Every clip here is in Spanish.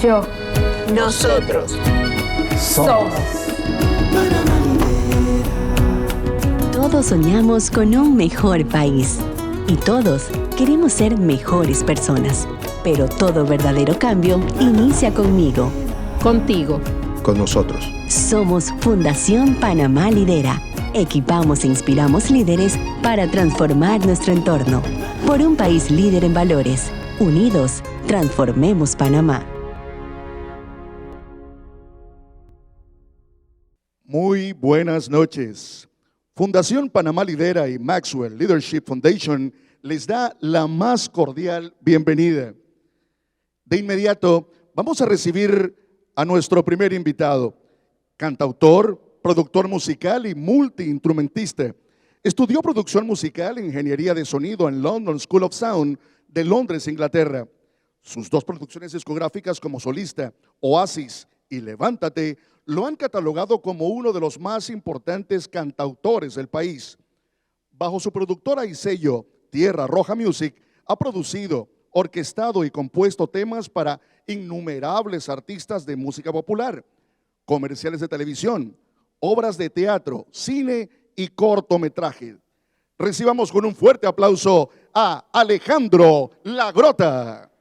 yo, nosotros somos. Todos soñamos con un mejor país y todos queremos ser mejores personas. Pero todo verdadero cambio inicia conmigo. Contigo. Con nosotros. Somos Fundación Panamá Lidera. Equipamos e inspiramos líderes para transformar nuestro entorno. Por un país líder en valores. Unidos, transformemos Panamá. Muy buenas noches. Fundación Panamá Lidera y Maxwell Leadership Foundation les da la más cordial bienvenida. De inmediato, vamos a recibir a nuestro primer invitado, cantautor, productor musical y multiinstrumentista. Estudió producción musical e ingeniería de sonido en London School of Sound de Londres, Inglaterra. Sus dos producciones discográficas como solista, Oasis y Levántate, lo han catalogado como uno de los más importantes cantautores del país. Bajo su productora y sello, Tierra Roja Music, ha producido, orquestado y compuesto temas para innumerables artistas de música popular, comerciales de televisión, obras de teatro, cine y cortometraje. Recibamos con un fuerte aplauso a Alejandro La Grota.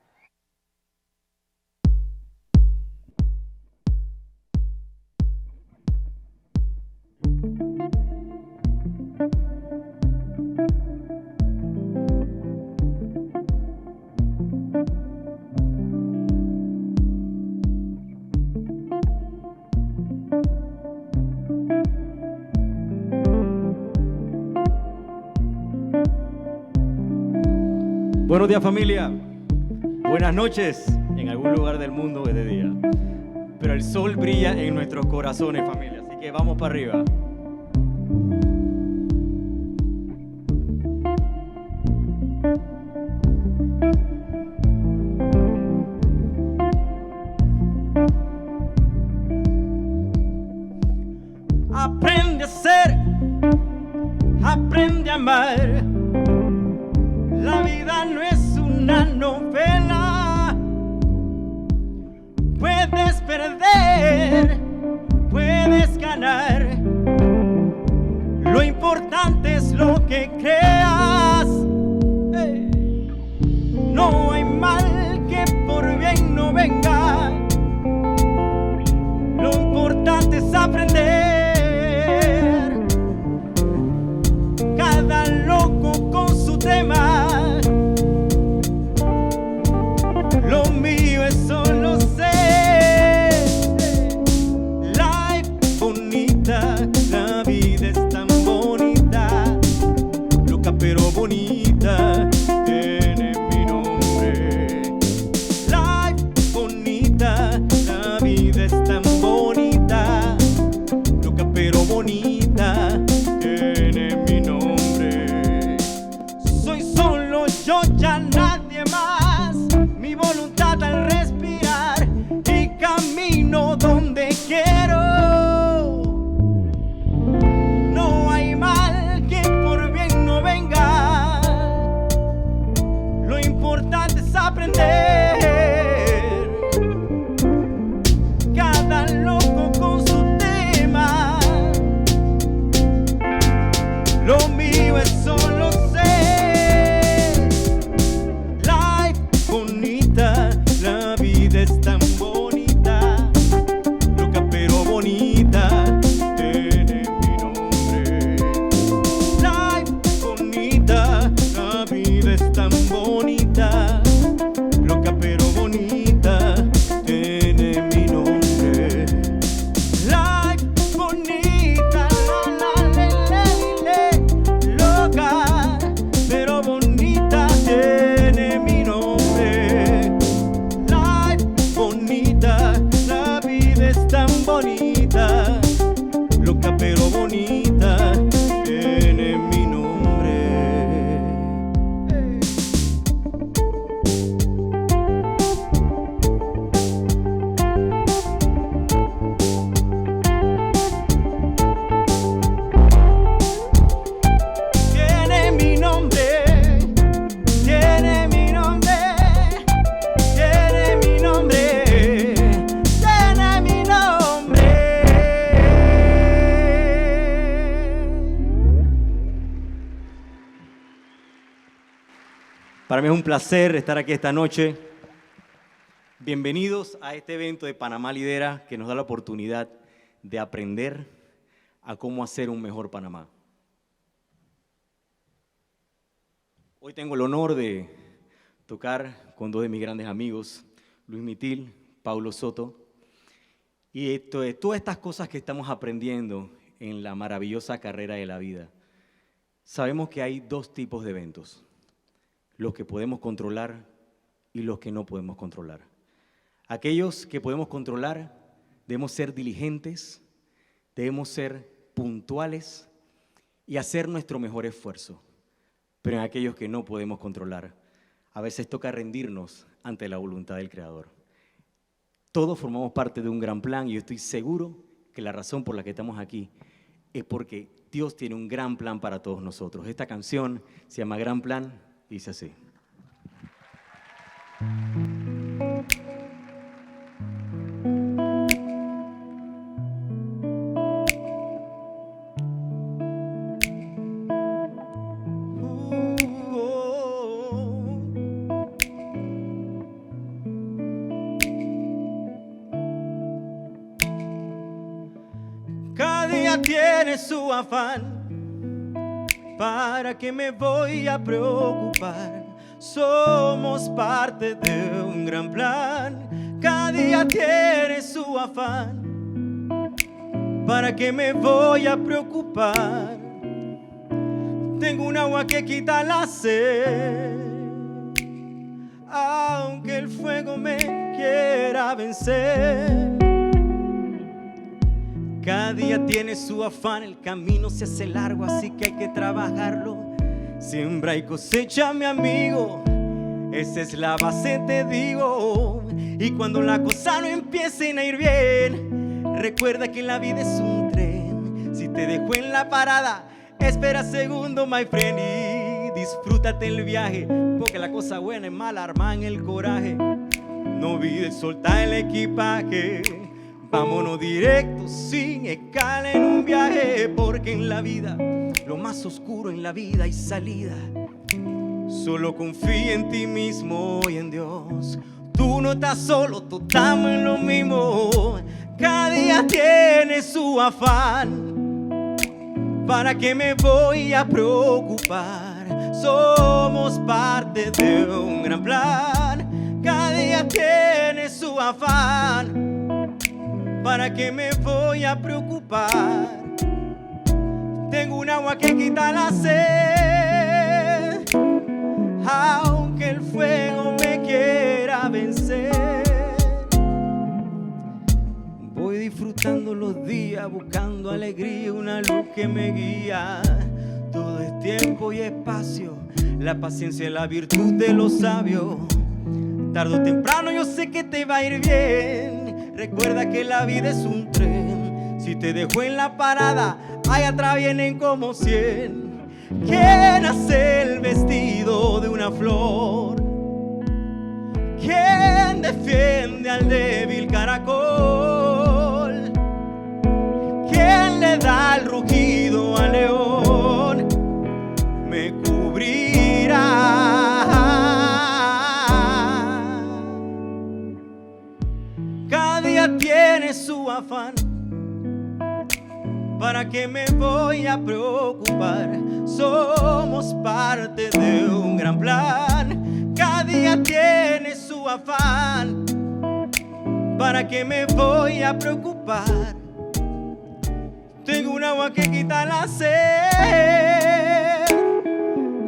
Buenos días, familia. Buenas noches. En algún lugar del mundo es de día, pero el sol brilla en nuestros corazones, familia. Así que vamos para arriba. Aprende a ser, aprende a amar. La vida no es una novela. Puedes perder, puedes ganar. Lo importante es lo que creas. No hay mal que por bien no venga. Lo importante es aprender. Cada loco con su tema. Lo mío es solo ser. Life bonita, la vida es tan bonita. Lo que Para mí es un placer estar aquí esta noche. Bienvenidos a este evento de Panamá Lidera que nos da la oportunidad de aprender a cómo hacer un mejor Panamá. Hoy tengo el honor de tocar con dos de mis grandes amigos, Luis Mitil, Paulo Soto, y todas estas cosas que estamos aprendiendo en la maravillosa carrera de la vida. Sabemos que hay dos tipos de eventos, los que podemos controlar y los que no podemos controlar. Aquellos que podemos controlar debemos ser diligentes, debemos ser puntuales y hacer nuestro mejor esfuerzo. Pero en aquellos que no podemos controlar, a veces toca rendirnos ante la voluntad del Creador. Todos formamos parte de un gran plan y yo estoy seguro que la razón por la que estamos aquí es porque Dios tiene un gran plan para todos nosotros. Esta canción se llama Gran Plan y dice así. Cada día tiene su afán. ¿Para qué me voy a preocupar? Somos parte de un gran plan. Cada día tiene su afán. ¿Para qué me voy a preocupar? Tengo un agua que quita la sed. Aunque el fuego me quiera vencer. Cada día tiene su afán, el camino se hace largo, así que hay que trabajarlo. Siembra y cosecha, mi amigo, esa es la base, te digo. Y cuando las cosas no empiecen a ir bien, recuerda que la vida es un tren. Si te dejo en la parada, espera segundo, my friend, y disfrútate el viaje, porque la cosa buena es mala, arman el coraje. No olvides soltar el equipaje. Vámonos directo, sin escala en un viaje, porque en la vida, lo más oscuro en la vida hay salida. Solo confía en ti mismo y en Dios. Tú no estás solo, tú estamos en lo mismo. Cada día tiene su afán. ¿Para qué me voy a preocupar? Somos parte de un gran plan. Cada día tiene su afán. ¿Para qué me voy a preocupar? Tengo un agua que quita la sed. Aunque el fuego me quiera vencer. Voy disfrutando los días, buscando alegría, una luz que me guía. Todo es tiempo y espacio, la paciencia es la virtud de los sabios. Tarde o temprano yo sé que te va a ir bien. Recuerda que la vida es un tren. Si te dejo en la parada, allá atrás vienen como 100. ¿Quién hace el vestido de una flor? ¿Quién defiende al débil caracol? ¿Quién le da el rugido al león? Me cubrirá. Cada día tiene su afán. ¿Para qué me voy a preocupar? Somos parte de un gran plan. Cada día tiene su afán. ¿Para qué me voy a preocupar? Tengo un agua que quita la sed.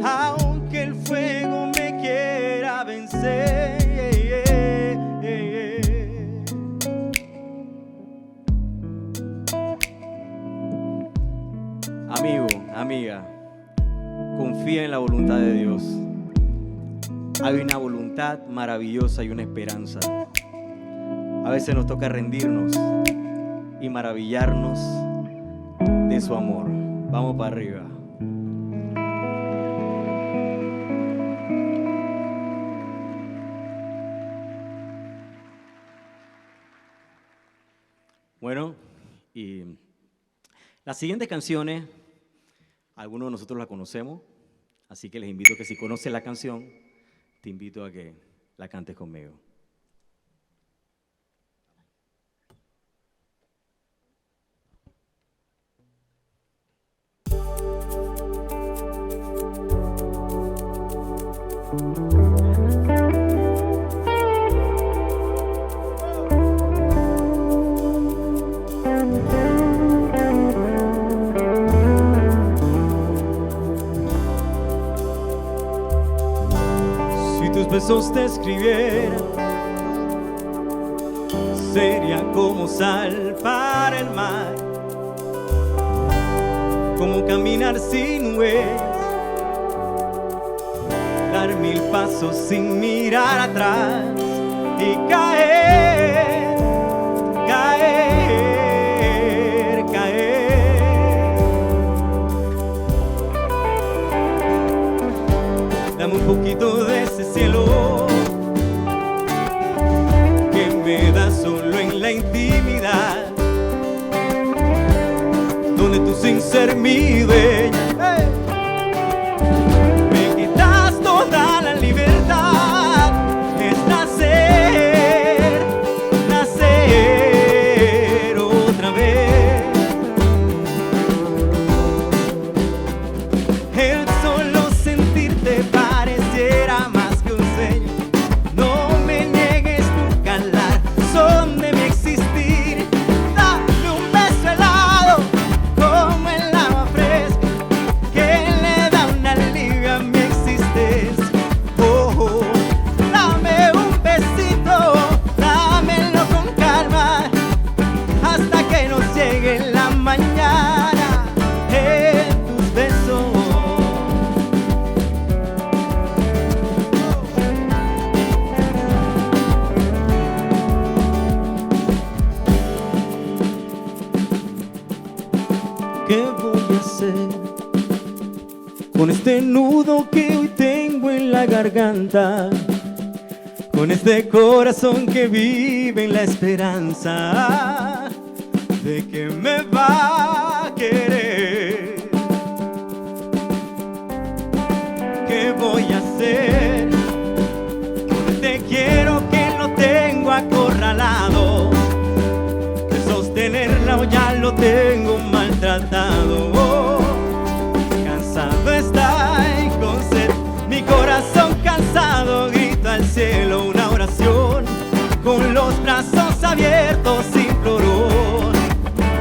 Aunque el fuego me quiera vencer. Amigo, amiga, confía en la voluntad de Dios. Hay una voluntad maravillosa y una esperanza. A veces nos toca rendirnos y maravillarnos de su amor. Vamos para arriba. Bueno, y las siguientes canciones, algunos de nosotros las conocemos, así que les invito a que si conocen la canción, te invito a que la cantes conmigo. Si tus besos te escribieran, sería como sal para el mar, como caminar sin huellas, dar 1000 pasos sin mirar atrás y caer, caer, caer. Dame un poquito de ese cielo que me da solo en la intimidad, donde tú sin ser mi dueña me quitas toda la libertad. Es nacer, nacer otra vez. El solo sentirte pareciera más que un sueño. No me niegues tu calar, son de mi existir. Dame un beso helado como el agua fresca que le da un alivio a mi existencia. Oh, oh. Dame un besito, dámelo con calma, hasta que nos llegue la mañana en tus besos. ¿Qué voy a hacer con este nudo que hoy tengo en la garganta? Con este corazón que vive en la esperanza de que me va a querer. ¿Qué voy a hacer con este quiero que lo tengo acorralado? De sostenerla o ya lo tengo maltratado. Cansado está y con sed, mi corazón cansado grita al cielo una oración. Con los brazos abiertos imploró.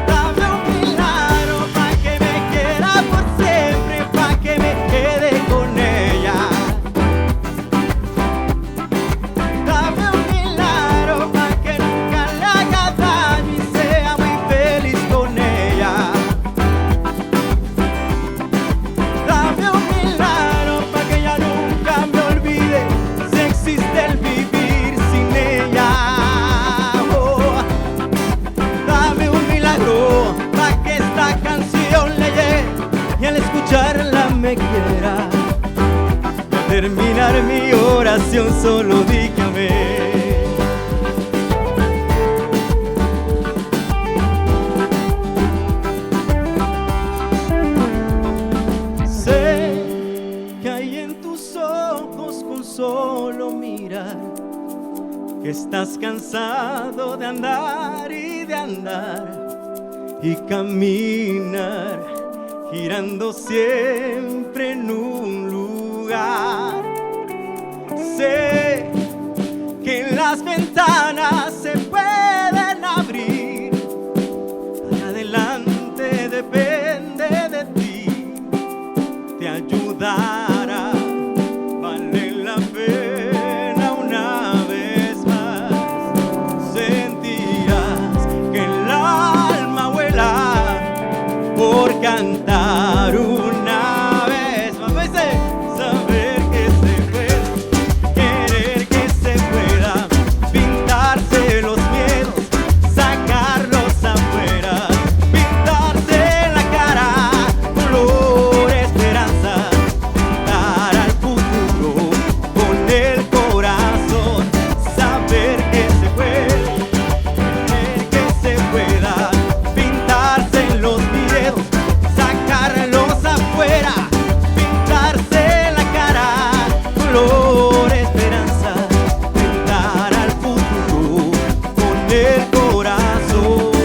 Dame un milagro pa' que me quiera por siempre, pa' que me quede con ella. Dame un milagro pa' que nunca le haga daño y sea muy feliz con ella. Dame un milagro pa' que ella nunca me olvide si existe el vivir sin ella. Oh, dame un milagro pa' que esta canción le llegue y al escucharla me quiera. Al terminar mi oración solo dígame. Sé que hay en tus ojos con solo mirar que estás cansado de andar y caminar, girando siempre en un lugar. Sé que las ventanas se pueden abrir, para adelante depende de ti, te ayudará, vale la pena una vez más. Sentirás que el alma vuela por cantar una vez más. Saber que se puede, querer que se pueda, pintarse los miedos, sacarlos afuera, pintarse la cara, color esperanza, dar al futuro con el corazón. Saber que se puede, querer que se pueda, pintarse los miedos, sacar el corazón.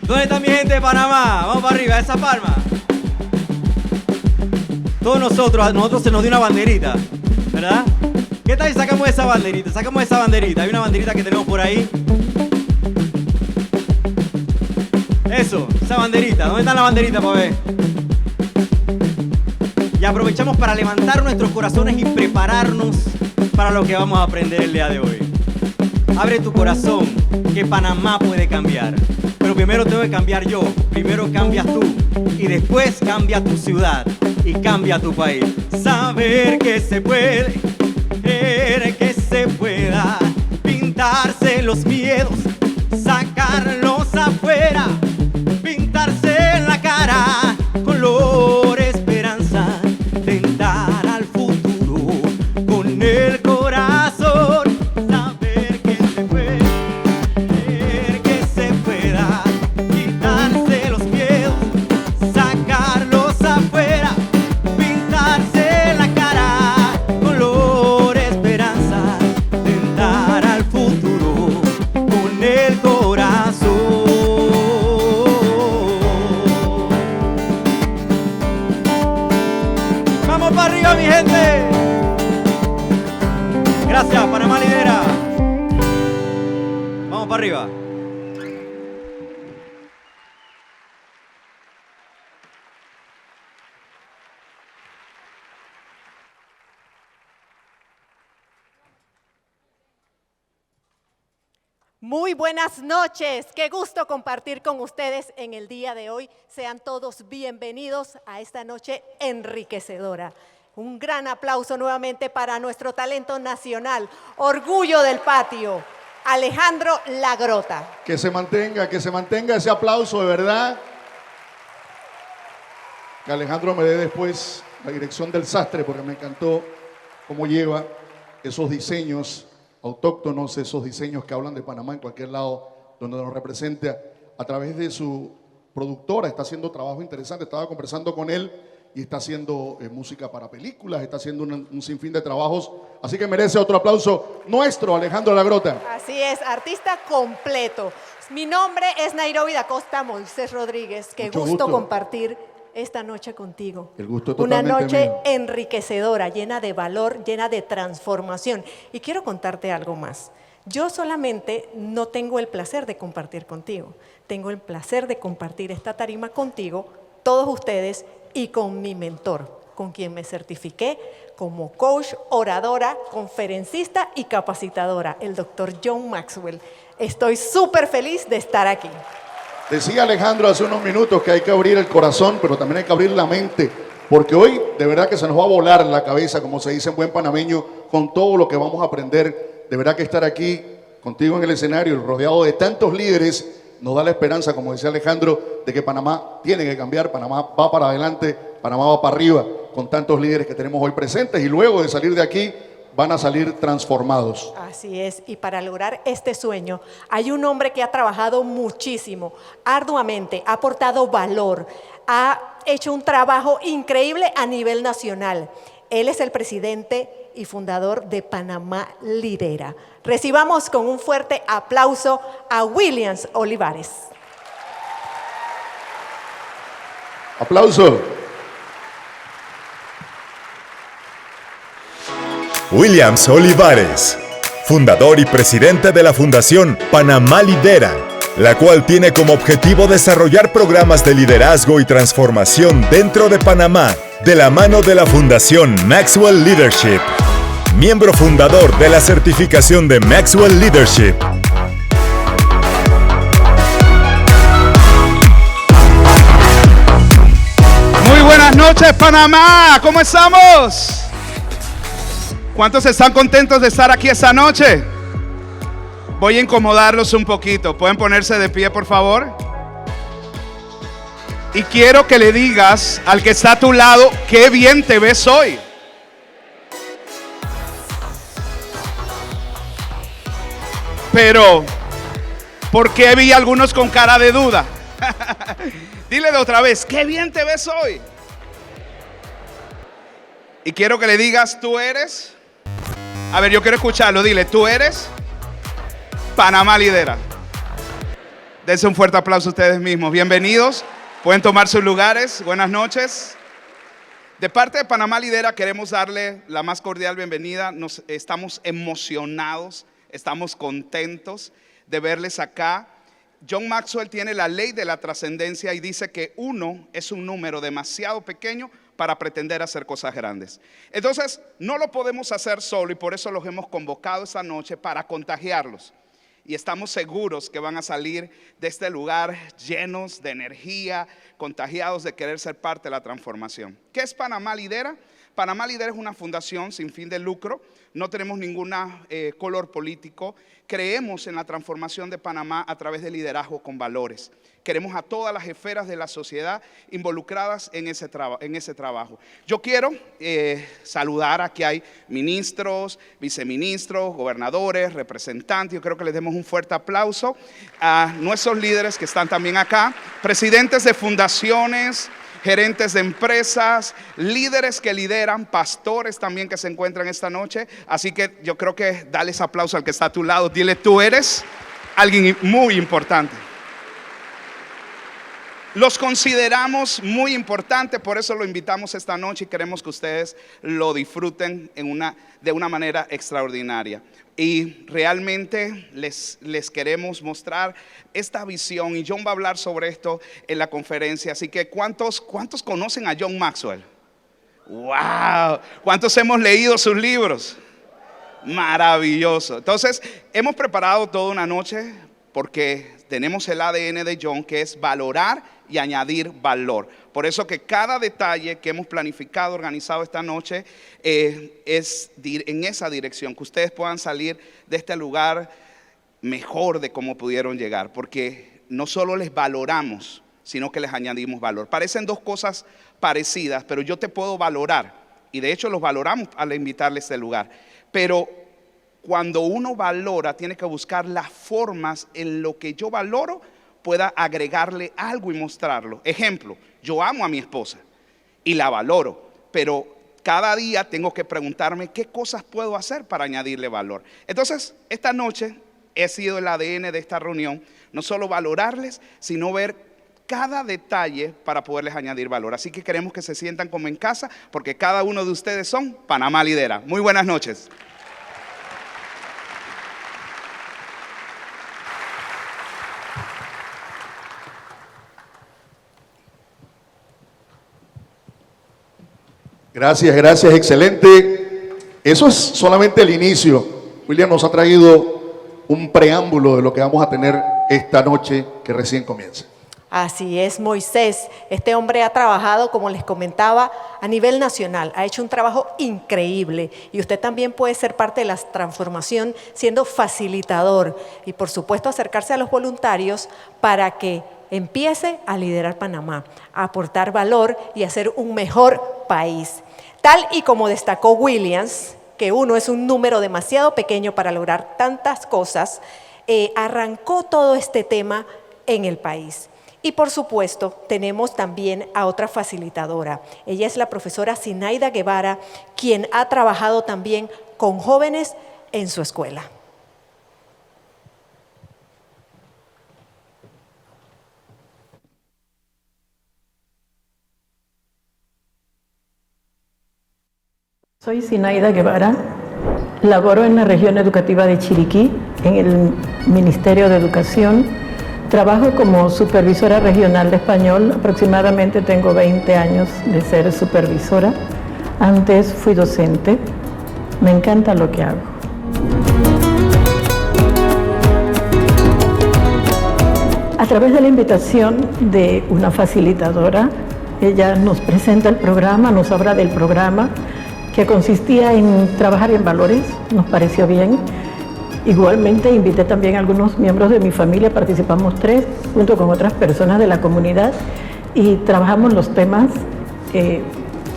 ¿Dónde está mi gente de Panamá? Vamos para arriba, esa palma. Todos nosotros se nos dio una banderita, ¿verdad? ¿Qué tal si sacamos esa banderita? Sacamos esa banderita. Hay una banderita que tenemos por ahí. Eso, esa banderita. ¿Dónde está la banderita, para ver? Y aprovechamos para levantar nuestros corazones y prepararnos para lo que vamos a aprender el día de hoy. Abre tu corazón, que Panamá puede cambiar. Pero primero tengo que cambiar yo. Primero cambias tú. Y después cambia tu ciudad. Y cambia tu país. Saber que se puede. Creer que se pueda. Pintarse los miedos. Sacarlos afuera. Pintarse en la cara. Color esperanza. Tentar al futuro. Con el corazón. Saber que se puede. Creer que se pueda. Quitarse los miedos. Sacarlos afuera. Pintarse la cara. Color esperanza. Tentar al futuro. Con el corazón. Vamos para arriba, mi gente. Gracias, Panamá Lidera. Vamos para arriba. Muy buenas noches, qué gusto compartir con ustedes en el día de hoy. Sean todos bienvenidos a esta noche enriquecedora. Un gran aplauso nuevamente para nuestro talento nacional, orgullo del patio, Alejandro Lagrota. Que se mantenga ese aplauso, de verdad. Que Alejandro me dé después la dirección del sastre, porque me encantó cómo lleva esos diseños autóctonos, esos diseños que hablan de Panamá en cualquier lado donde nos representa. A través de su productora está haciendo trabajo interesante. Estaba conversando con él y está haciendo música para películas, está haciendo un sinfín de trabajos. Así que merece otro aplauso nuestro, Alejandro Lagrota. Así es, artista completo. Mi nombre es Nairobi da Costa Moisés Rodríguez. Qué gusto compartir esta noche contigo. El gusto es una totalmente noche mío. enriquecedora, llena de valor, llena de transformación. Y quiero contarte algo más. Yo solamente no tengo el placer de compartir contigo. Tengo el placer de compartir esta tarima contigo, todos ustedes, y con mi mentor, con quien me certifiqué como coach, oradora, conferencista y capacitadora, el doctor John Maxwell. Estoy súper feliz de estar aquí. Decía Alejandro hace unos minutos que hay que abrir el corazón, pero también hay que abrir la mente, porque hoy de verdad que se nos va a volar la cabeza, como se dice en buen panameño, con todo lo que vamos a aprender. De verdad que estar aquí contigo en el escenario, rodeado de tantos líderes, nos da la esperanza, como decía Alejandro, de que Panamá tiene que cambiar, Panamá va para adelante, Panamá va para arriba, con tantos líderes que tenemos hoy presentes, y luego de salir de aquí van a salir transformados. Así es, y para lograr este sueño hay un hombre que ha trabajado muchísimo, arduamente, ha aportado valor, ha hecho un trabajo increíble a nivel nacional. Él es el presidente y fundador de Panamá Lidera. Recibamos con un fuerte aplauso a Williams Olivares. Aplauso. Williams Olivares, fundador y presidente de la Fundación Panamá Lidera, la cual tiene como objetivo desarrollar programas de liderazgo y transformación dentro de Panamá, de la mano de la Fundación Maxwell Leadership. Miembro fundador de la certificación de Maxwell Leadership. Muy buenas noches, Panamá. ¿Cómo estamos? ¿Cuántos están contentos de estar aquí esta noche? Voy a incomodarlos un poquito. ¿Pueden ponerse de pie, por favor? Y quiero que le digas al que está a tu lado, qué bien te ves hoy. Pero, ¿por qué vi a algunos con cara de duda? Dile de otra vez, qué bien te ves hoy. Y quiero que le digas, tú eres. A ver, yo quiero escucharlo. Dile, tú eres Panamá Lidera. Dense un fuerte aplauso a ustedes mismos. Bienvenidos. Pueden tomar sus lugares. Buenas noches. De parte de Panamá Lidera queremos darle la más cordial bienvenida. Estamos emocionados, estamos contentos de verles acá. John Maxwell tiene la ley de la trascendencia y dice que 1 es un número demasiado pequeño para pretender hacer cosas grandes. Entonces, no lo podemos hacer solo y por eso los hemos convocado esta noche para contagiarlos. Y estamos seguros que van a salir de este lugar llenos de energía, contagiados de querer ser parte de la transformación. ¿Qué es Panamá Lidera? Panamá Lidera es una fundación sin fin de lucro. No tenemos ningún color político. Creemos en la transformación de Panamá a través de liderazgo con valores. Queremos a todas las esferas de la sociedad involucradas en ese trabajo. Yo quiero saludar, aquí hay ministros, viceministros, gobernadores, representantes. Yo creo que les demos un fuerte aplauso a nuestros líderes que están también acá, presidentes de fundaciones, gerentes de empresas, líderes que lideran, pastores también que se encuentran esta noche. Así que yo creo que dale ese aplauso al que está a tu lado. Dile, tú eres alguien muy importante. Los consideramos muy importantes, por eso lo invitamos esta noche y queremos que ustedes lo disfruten de una manera extraordinaria. Y realmente les queremos mostrar esta visión y John va a hablar sobre esto en la conferencia. Así que ¿cuántos conocen a John Maxwell? ¡Wow! ¿Cuántos hemos leído sus libros? Maravilloso. Entonces, hemos preparado toda una noche porque tenemos el ADN de John, que es valorar y añadir valor. Por eso que cada detalle que hemos planificado, organizado esta noche, es en esa dirección, que ustedes puedan salir de este lugar mejor de cómo pudieron llegar, porque no solo les valoramos, sino que les añadimos valor. Parecen dos cosas parecidas, pero yo te puedo valorar, y de hecho los valoramos al invitarles a este lugar, pero cuando uno valora, tiene que buscar las formas en lo que yo valoro pueda agregarle algo y mostrarlo. Ejemplo, yo amo a mi esposa y la valoro, pero cada día tengo que preguntarme qué cosas puedo hacer para añadirle valor. Entonces, esta noche ha sido el ADN de esta reunión, no solo valorarles, sino ver cada detalle para poderles añadir valor. Así que queremos que se sientan como en casa, porque cada uno de ustedes son Panamá Lidera. Muy buenas noches. Gracias, excelente. Eso es solamente el inicio. William nos ha traído un preámbulo de lo que vamos a tener esta noche que recién comienza. Así es, Moisés. Este hombre ha trabajado, como les comentaba, a nivel nacional. Ha hecho un trabajo increíble y usted también puede ser parte de la transformación siendo facilitador y, por supuesto, acercarse a los voluntarios para que empiece a liderar Panamá, a aportar valor y a ser un mejor país. Tal y como destacó Williams, que 1 es un número demasiado pequeño para lograr tantas cosas, arrancó todo este tema en el país. Y por supuesto, tenemos también a otra facilitadora. Ella es la profesora Zinaida Guevara, quien ha trabajado también con jóvenes en su escuela. Soy Zinaida Guevara, laboro en la región educativa de Chiriquí, en el Ministerio de Educación. Trabajo como supervisora regional de español, aproximadamente tengo 20 años de ser supervisora. Antes fui docente, me encanta lo que hago. A través de la invitación de una facilitadora, ella nos presenta el programa, nos habla del programa, que consistía en trabajar en valores, nos pareció bien. Igualmente invité también a algunos miembros de mi familia, participamos 3, junto con otras personas de la comunidad y trabajamos los temas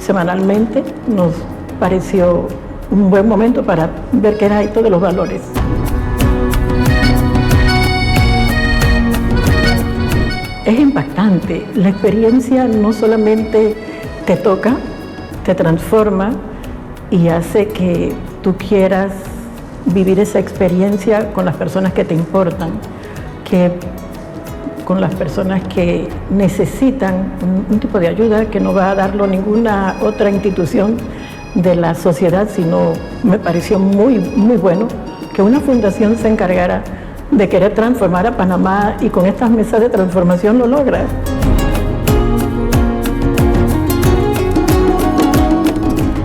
semanalmente. Nos pareció un buen momento para ver qué era esto de los valores. importante. La experiencia no solamente te toca, te transforma y hace que tú quieras vivir esa experiencia con las personas que te importan, con las personas que necesitan un tipo de ayuda que no va a darlo ninguna otra institución de la sociedad, sino me pareció muy, muy bueno que una fundación se encargara de querer transformar a Panamá y con estas mesas de transformación lo logra.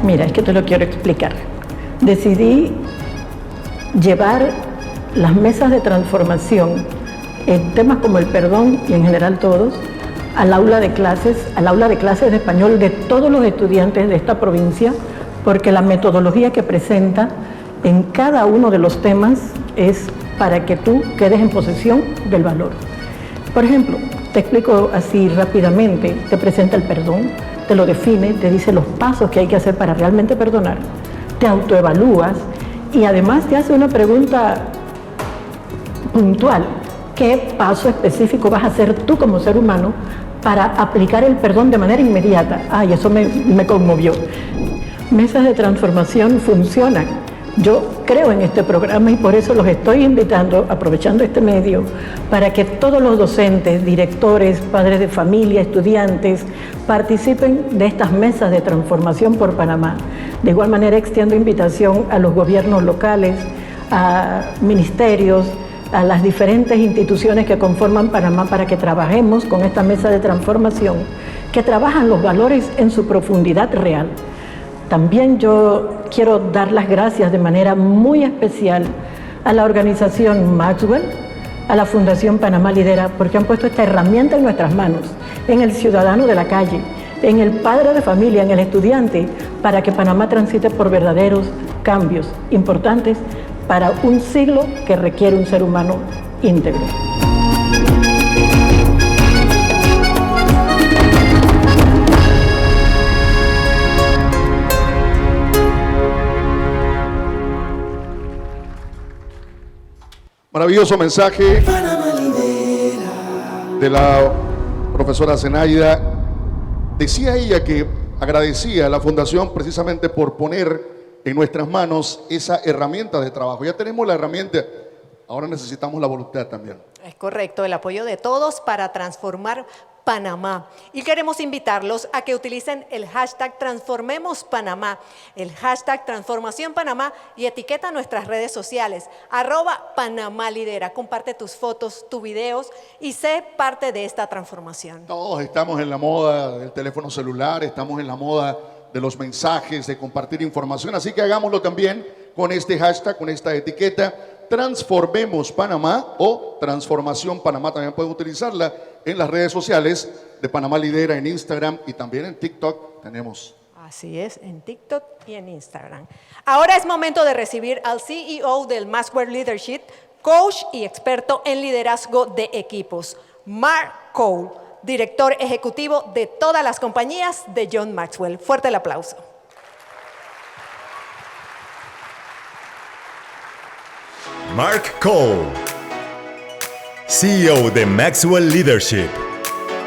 Mira, es que te lo quiero explicar. Decidí llevar las mesas de transformación en temas como el perdón y en general todos, al aula de clases de español de todos los estudiantes de esta provincia, porque la metodología que presenta en cada uno de los temas es para que tú quedes en posesión del valor. Por ejemplo, te explico así rápidamente, te presenta el perdón, te lo define, te dice los pasos que hay que hacer para realmente perdonar, te autoevalúas y además te hace una pregunta puntual. ¿Qué paso específico vas a hacer tú como ser humano para aplicar el perdón de manera inmediata? Ay, eso me conmovió. Mesas de transformación funcionan. Yo creo en este programa y por eso los estoy invitando, aprovechando este medio, para que todos los docentes, directores, padres de familia, estudiantes, participen de estas mesas de transformación por Panamá. De igual manera extiendo invitación a los gobiernos locales, a ministerios, a las diferentes instituciones que conforman Panamá para que trabajemos con esta mesa de transformación, que trabajan los valores en su profundidad real. También yo quiero dar las gracias de manera muy especial a la organización Maxwell, a la Fundación Panamá Lidera, porque han puesto esta herramienta en nuestras manos, en el ciudadano de la calle, en el padre de familia, en el estudiante, para que Panamá transite por verdaderos cambios importantes para un siglo que requiere un ser humano íntegro. Maravilloso mensaje de la profesora Zenaida. Decía ella que agradecía a la Fundación precisamente por poner en nuestras manos esa herramienta de trabajo. Ya tenemos la herramienta, ahora necesitamos la voluntad también. Es correcto, el apoyo de todos para transformar Panamá. Y queremos invitarlos a que utilicen el hashtag Transformemos Panamá, el hashtag Transformación Panamá y etiqueta nuestras redes sociales, @Panamá Lidera. Comparte tus fotos, tus videos y sé parte de esta transformación. Todos estamos en la moda del teléfono celular, estamos en la moda de los mensajes, de compartir información, así que hagámoslo también con este hashtag, con esta etiqueta, Transformemos Panamá o Transformación Panamá. También pueden utilizarla en las redes sociales de Panamá Lidera, en Instagram y también en TikTok tenemos. Así es, en TikTok y en Instagram. Ahora es momento de recibir al CEO del Maxwell Leadership, coach y experto en liderazgo de equipos, Mark Cole, director ejecutivo de todas las compañías de John Maxwell. Fuerte el aplauso. Mark Cole, CEO de Maxwell Leadership,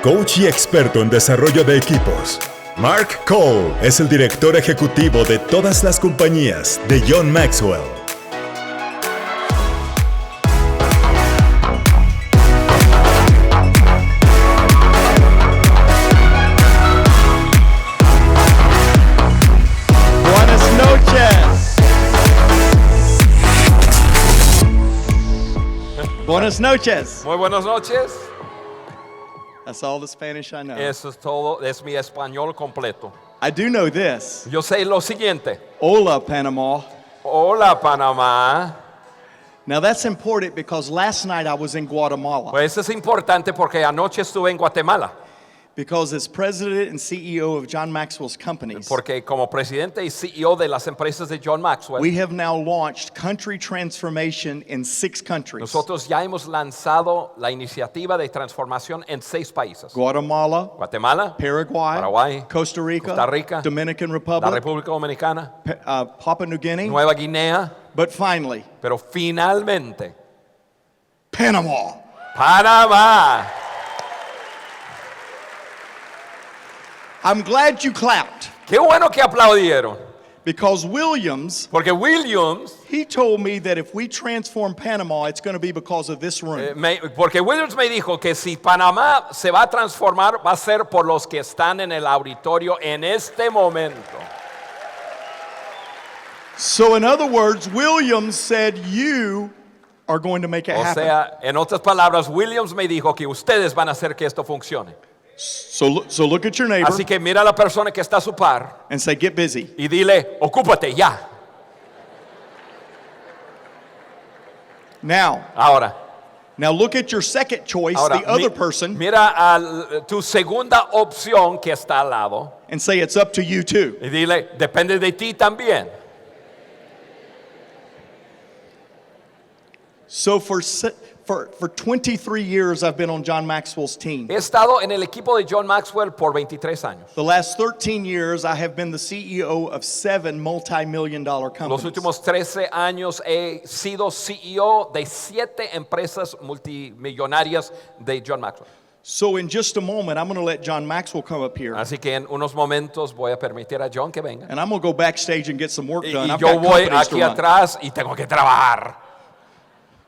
coach y experto en desarrollo de equipos. Mark Cole es el director ejecutivo de todas las compañías de John Maxwell. Buenas noches. Muy buenas noches. That's all the Spanish I know. Eso es todo, es mi español completo. I do know this. Yo sé lo siguiente. Hola, Panama. Hola, Panamá. Now that's important because last night I was in Guatemala. Pues eso es importante porque anoche estuve en Guatemala. Because as president and CEO of John Maxwell's companies, Porque como presidente y CEO de las empresas de John Maxwell, we have now launched country transformation in 6 countries. nosotros ya hemos lanzado la iniciativa de transformación en 6 países. Guatemala, Guatemala, Paraguay, Costa Rica, Dominican la Republic, República Dominicana, Papua New Guinea, Nueva Guinea, but finally, pero finalmente, Panama. Panamá. I'm glad you clapped. Qué bueno que aplaudieron. Because Williams, Porque Williams, he told me that if we transform Panama, it's going to be because of this room. porque Williams me dijo que si Panamá se va a transformar, va a ser por los que están en el auditorio en este momento. So in other words, Williams said you are going to make it O happen. sea, en otras palabras, Williams me dijo que ustedes van a hacer que esto funcione. So look at your neighbor Así que mira a la persona que está a su par and say, get busy. y dile, ocúpate ya. Ahora look at your second choice, the other person, mira a tu segunda opción que está al lado and say it's up to you too. y dile, depende de ti también. So for 23 years, I've been on John Maxwell's team. He estado en el equipo de John Maxwell por 23 años. The last 13 years, I have been the CEO of 7 multi-million-dollar Los companies. últimos 13 años he sido CEO de 7 empresas multimillonarias de John Maxwell. So in just a moment, I'm going to let John Maxwell come up here. Así que en unos momentos voy a permitir a John que venga. And I'm going to go backstage and get some work done. Y I've yo got voy companies to aquí run. atrás y tengo que trabajar.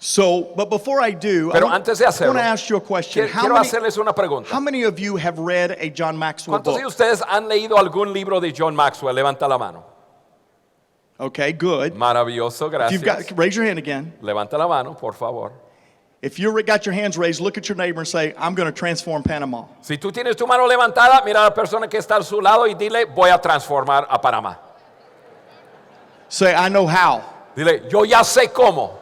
So, but before I do, Pero I antes de hacerlo, want to ask you a question. quiero hacerles una pregunta. How many of you have read a John Maxwell ¿Cuántos de book? ustedes han leído algún libro de John Maxwell? Levanta la mano. Okay, good. Maravilloso, If you've gracias. got, raise your hand again. Levanta la mano, por favor. If you got your hands raised, look at your neighbor and say, I'm going to transform Panama. Si tú tienes tu mano levantada, mira a la persona que está a su lado y dile, voy a transformar a Panamá. Say, I know how. Dile, yo ya sé cómo.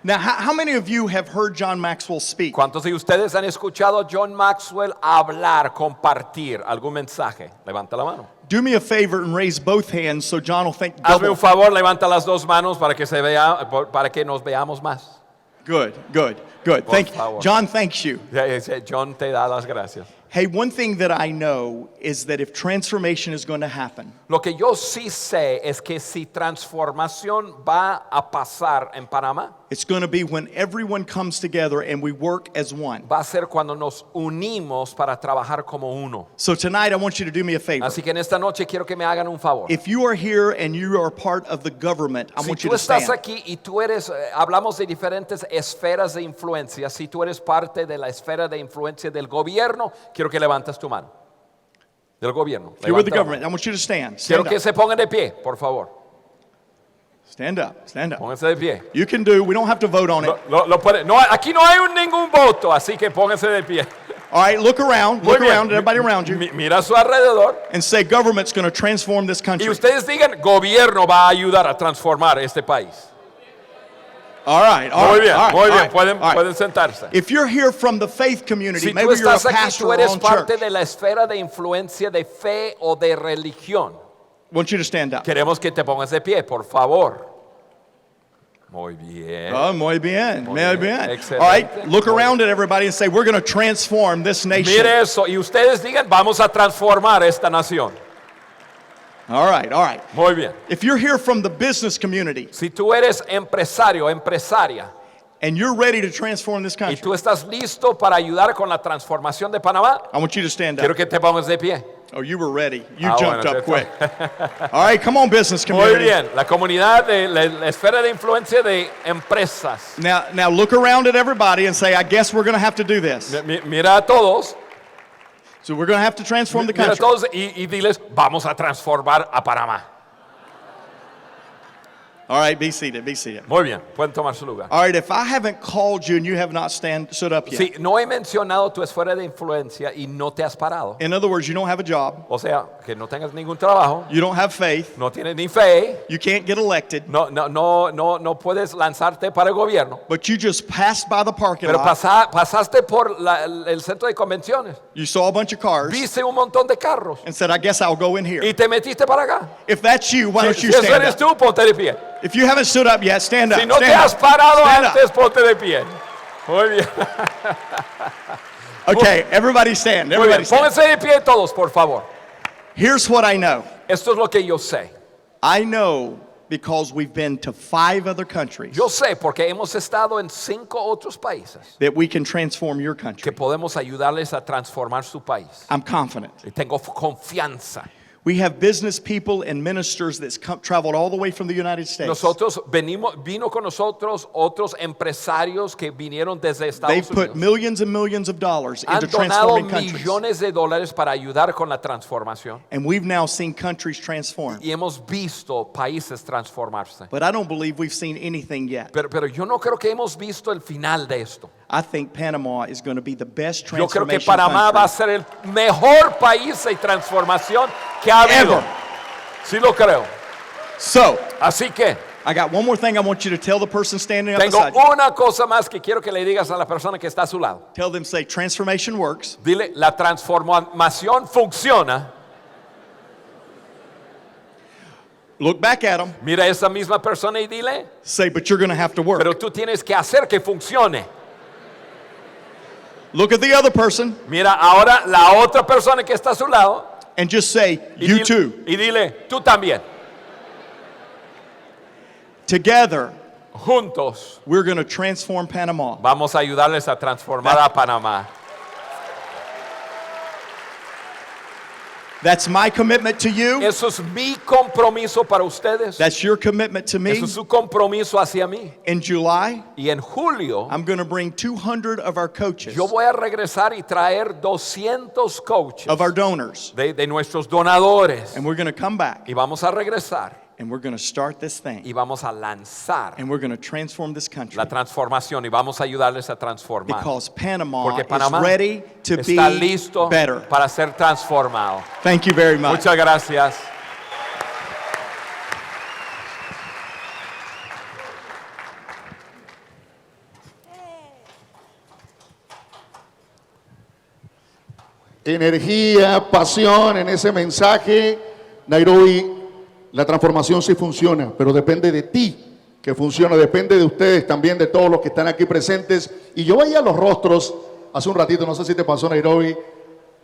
Now, how many of you have heard John Maxwell speak? ¿Cuántos de ustedes han escuchado a John Maxwell hablar, compartir algún mensaje? Levanta la mano. Do me a favor and raise both hands so John will think Hazme double. un favor, levanta las dos manos para que se vea, para que nos veamos más. Good, good, good. Por Thank favor. John thanks you. John te da las gracias. Hey, one thing that I know is that if transformation is going to happen, Lo que yo sí sé es que si transformación va a pasar en Panamá, it's going to be when everyone comes together and we work as one. va a ser cuando nos unimos para trabajar como uno. So tonight I want you to do me a favor. Así que en esta noche quiero que me hagan un favor. If you are here and you are part of the government, I Si want you tú to estás stand. aquí y tú eres, hablamos de diferentes esferas de influencia, si tú eres parte de la esfera de influencia del gobierno, quiero que levantes tu mano. Del gobierno. If you're with the Levanta la government, I mano. want you to stand. Quiero Stand que up. se pongan de pie, por favor. Stand up. Stand up. Pónganse de pie. You can do. We don't have to vote on it. No, aquí no hay ningún voto, así que pónganse de pie. All right, look around. Muy Look bien. around at everybody around you Mira a su alrededor and say government's going to transform this y country. ustedes digan, gobierno va a ayudar a transformar este país. All right. All Muy right, bien, all right, muy all bien, right, pueden, all right. pueden sentarse. If you're here from the faith community, Si tú maybe you're a estás aquí, pastor tú or eres on parte church, de la esfera de influencia de fe o de religión. I want you to stand up. Queremos que te pongas de pie, por favor. Muy bien. Oh, muy bien. Muy bien. All Excelente. right, look around at everybody and say, we're going to transform this nation. Mire eso y ustedes digan, vamos a transformar esta nación. All right, all right. Muy bien. If you're here from the business community Si tú eres empresario, empresaria, and you're ready to transform this y country, tú estás listo para ayudar con la transformación de Panamá, I want you to stand quiero up. que te pongas de pie. Oh, you were ready. You Ah, jumped bueno, up quick. All right, come on, business Muy community. bien, la comunidad de la esfera de influencia de empresas. Now look around at everybody and say, I guess we're going to have to do this. Mira a todos, So we're going to have to transform the mira a country. todos y diles, vamos a transformar a Panamá. All right, be seated, be seated. Muy bien, pueden tomar su lugar. All right, if I haven't called you and you have not stood up yet, Si no he mencionado tu esfera de influencia y no te has parado, in other words, you don't have a job, o sea, que no tengas ningún trabajo, you don't have faith, no tienes ni fe, you can't get elected, no puedes lanzarte para el gobierno, but you just passed by the parking pero lot, pasaste por el centro de convenciones, you saw a bunch of cars, viste un montón de carros and said, I guess I'll go in here. y te metiste para acá. If that's you, why don't Si you eso stand eres up? tú, ponte de pie. If you haven't stood up yet, stand up. Si no te stand has up, parado stand up. antes, ponte de pie. Muy bien. Okay, everybody stand. Muy bien. Everybody stand. Pónganse de pie todos, por favor. Here's what I know. Esto es lo que yo sé. I know because we've been to 5 other countries Yo sé porque hemos estado en 5 otros países that we can transform your que country. podemos ayudarles a transformar su país. I'm confident. Y tengo confianza. We have business people and ministers that's traveled all the way from the United States. Nosotros vino con nosotros otros empresarios que vinieron desde They've Estados put Unidos. millions and millions of dollars Han into donado transforming countries. millones de dólares para ayudar con la transformación. And we've now seen countries transform. Y hemos visto países transformarse. But I don't believe we've seen anything yet. Pero yo no creo que hemos visto el final de esto. I think Panama is going to be the best Yo creo que transformation Panamá va a country. ser el mejor país de transformación que ha habido. Ever. Sí lo creo. So, Así que I got one more thing I want you to tell the person standing up tengo beside you. una cosa más que quiero que le digas a la persona que está a su lado. Tell them, say, transformation works. Dile, la transformación funciona. Look back at them. Mira a esa misma persona y dile, Say, but you're going to have to work. pero tú tienes que hacer que funcione. Look at the other person Mira ahora la otra persona que está a su lado and just say, y, you too. y dile, tú también. Together, Juntos we're going to transform Panama. vamos a ayudarles a transformar a Panamá. That's my commitment to you. Eso es mi compromiso para ustedes. That's your commitment to me. Eso es su compromiso hacia mí. In July, Y en julio I'm going to bring 200 of our coaches, yo voy a regresar y traer 200 coaches of our donors, de nuestros donadores. and we're going to come back Y vamos a regresar and we're going to start this thing, y vamos a lanzar and we're going to transform this country la transformación y vamos a ayudarles a transformar. because Panama Porque is Panamá ready to be está listo better. para ser transformado. Thank you very much. Muchas gracias. Energía, pasión en ese mensaje. Nairobi, la transformación sí funciona, pero depende de ti que funcione, depende de ustedes también, de todos los que están aquí presentes. Y yo veía los rostros hace un ratito, no sé si te pasó, Nairobi,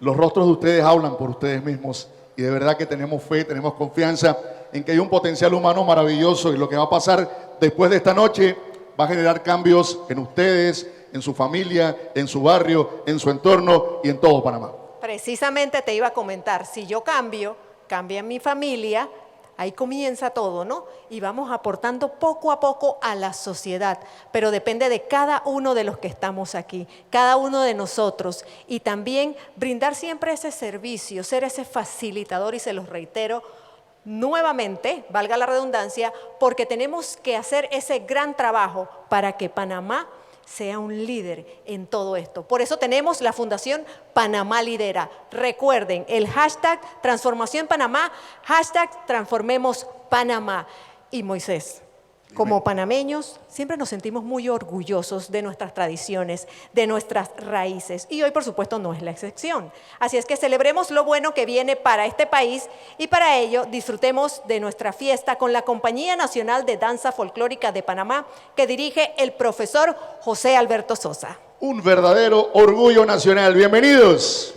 los rostros de ustedes hablan por ustedes mismos. Y de verdad que tenemos fe, tenemos confianza en que hay un potencial humano maravilloso y lo que va a pasar después de esta noche va a generar cambios en ustedes, en su familia, en su barrio, en su entorno y en todo Panamá. Precisamente te iba a comentar, si yo cambio, cambia mi familia, ahí comienza todo, ¿no? Y vamos aportando poco a poco a la sociedad, pero depende de cada uno de los que estamos aquí, cada uno de nosotros, y también brindar siempre ese servicio, ser ese facilitador, y se los reitero nuevamente, valga la redundancia, porque tenemos que hacer ese gran trabajo para que Panamá sea un líder en todo esto. Por eso tenemos la Fundación Panamá Lidera. Recuerden, el hashtag Transformación Panamá, hashtag Transformemos Panamá. Y Moisés, como panameños, siempre nos sentimos muy orgullosos de nuestras tradiciones, de nuestras raíces. Y hoy, por supuesto, no es la excepción. Así es que celebremos lo bueno que viene para este país y para ello disfrutemos de nuestra fiesta con la Compañía Nacional de Danza Folclórica de Panamá, que dirige el profesor José Alberto Sosa. Un verdadero orgullo nacional. Bienvenidos.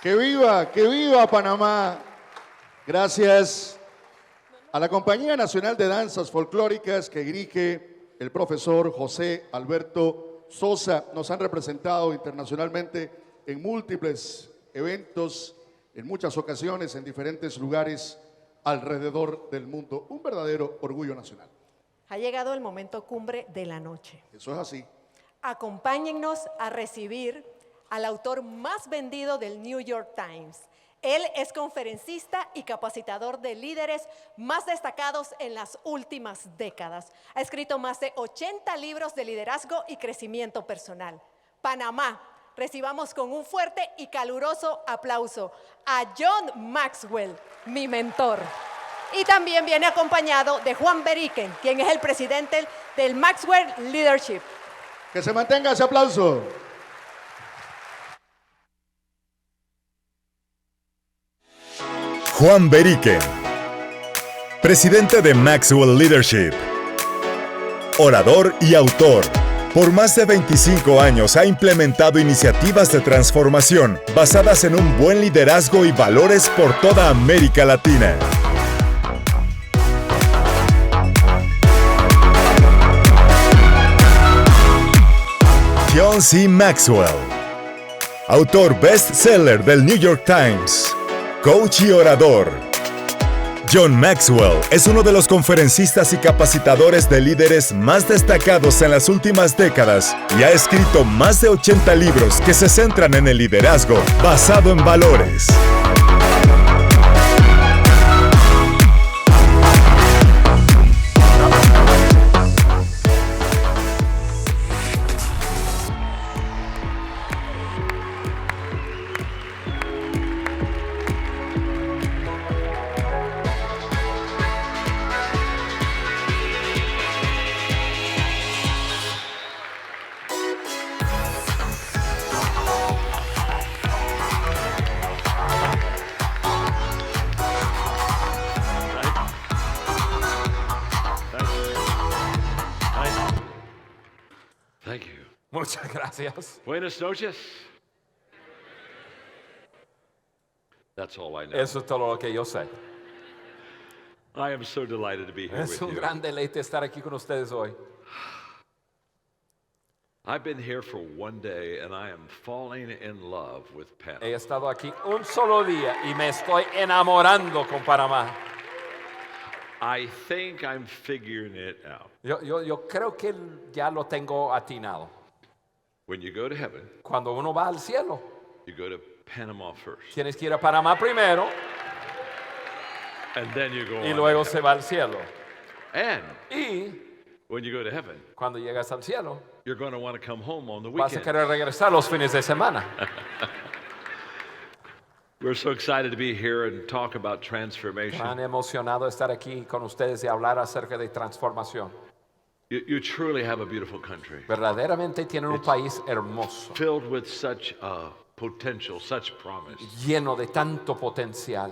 Que viva Panamá. Gracias a la Compañía Nacional de Danzas Folclóricas que dirige el profesor José Alberto Sosa. Nos han representado internacionalmente en múltiples eventos, en muchas ocasiones, en diferentes lugares alrededor del mundo. Un verdadero orgullo nacional. Ha llegado el momento cumbre de la noche. Eso es así. Acompáñennos a recibir al autor más vendido del New York Times. Él es conferencista y capacitador de líderes más destacados en las últimas décadas. Ha escrito más de 80 libros de liderazgo y crecimiento personal. Panamá, recibamos con un fuerte y caluroso aplauso a John Maxwell, mi mentor. Y también viene acompañado de Juan Vereecken, quien es el presidente del Maxwell Leadership. Que se mantenga ese aplauso. Juan Vereecken, presidente de Maxwell Leadership, orador y autor. Por más de 25 años ha implementado iniciativas de transformación basadas en un buen liderazgo y valores por toda América Latina. John C. Maxwell, autor bestseller del New York Times, coach y orador. John Maxwell es uno de los conferencistas y capacitadores de líderes más destacados en las últimas décadas y ha escrito más de 80 libros que se centran en el liderazgo basado en valores. Muchas gracias. Buenas noches. That's all I know. Eso es todo lo que yo sé. I am so delighted to be here Es with un you. gran deleite estar aquí con ustedes hoy. I've been here for one day and I am falling in love with Panama. He estado aquí un solo día y me estoy enamorando con Panamá. I think I'm figuring it out. Yo creo que ya lo tengo atinado. When you go to heaven, Cuando uno va al cielo, you go to Panama first. tienes que ir a Panamá primero And then you go y on luego to se va al cielo. heaven. And Y when you go to heaven, cuando llegas al cielo, you're going to want to come home on the vas a weekend. querer regresar los fines de semana. We're so excited to be here and talk about Tan transformation. emocionado de estar aquí con ustedes y hablar acerca de transformación. You truly have a beautiful country, Verdaderamente tienen un país hermoso, filled with such potential, such promise. lleno de tanto potencial.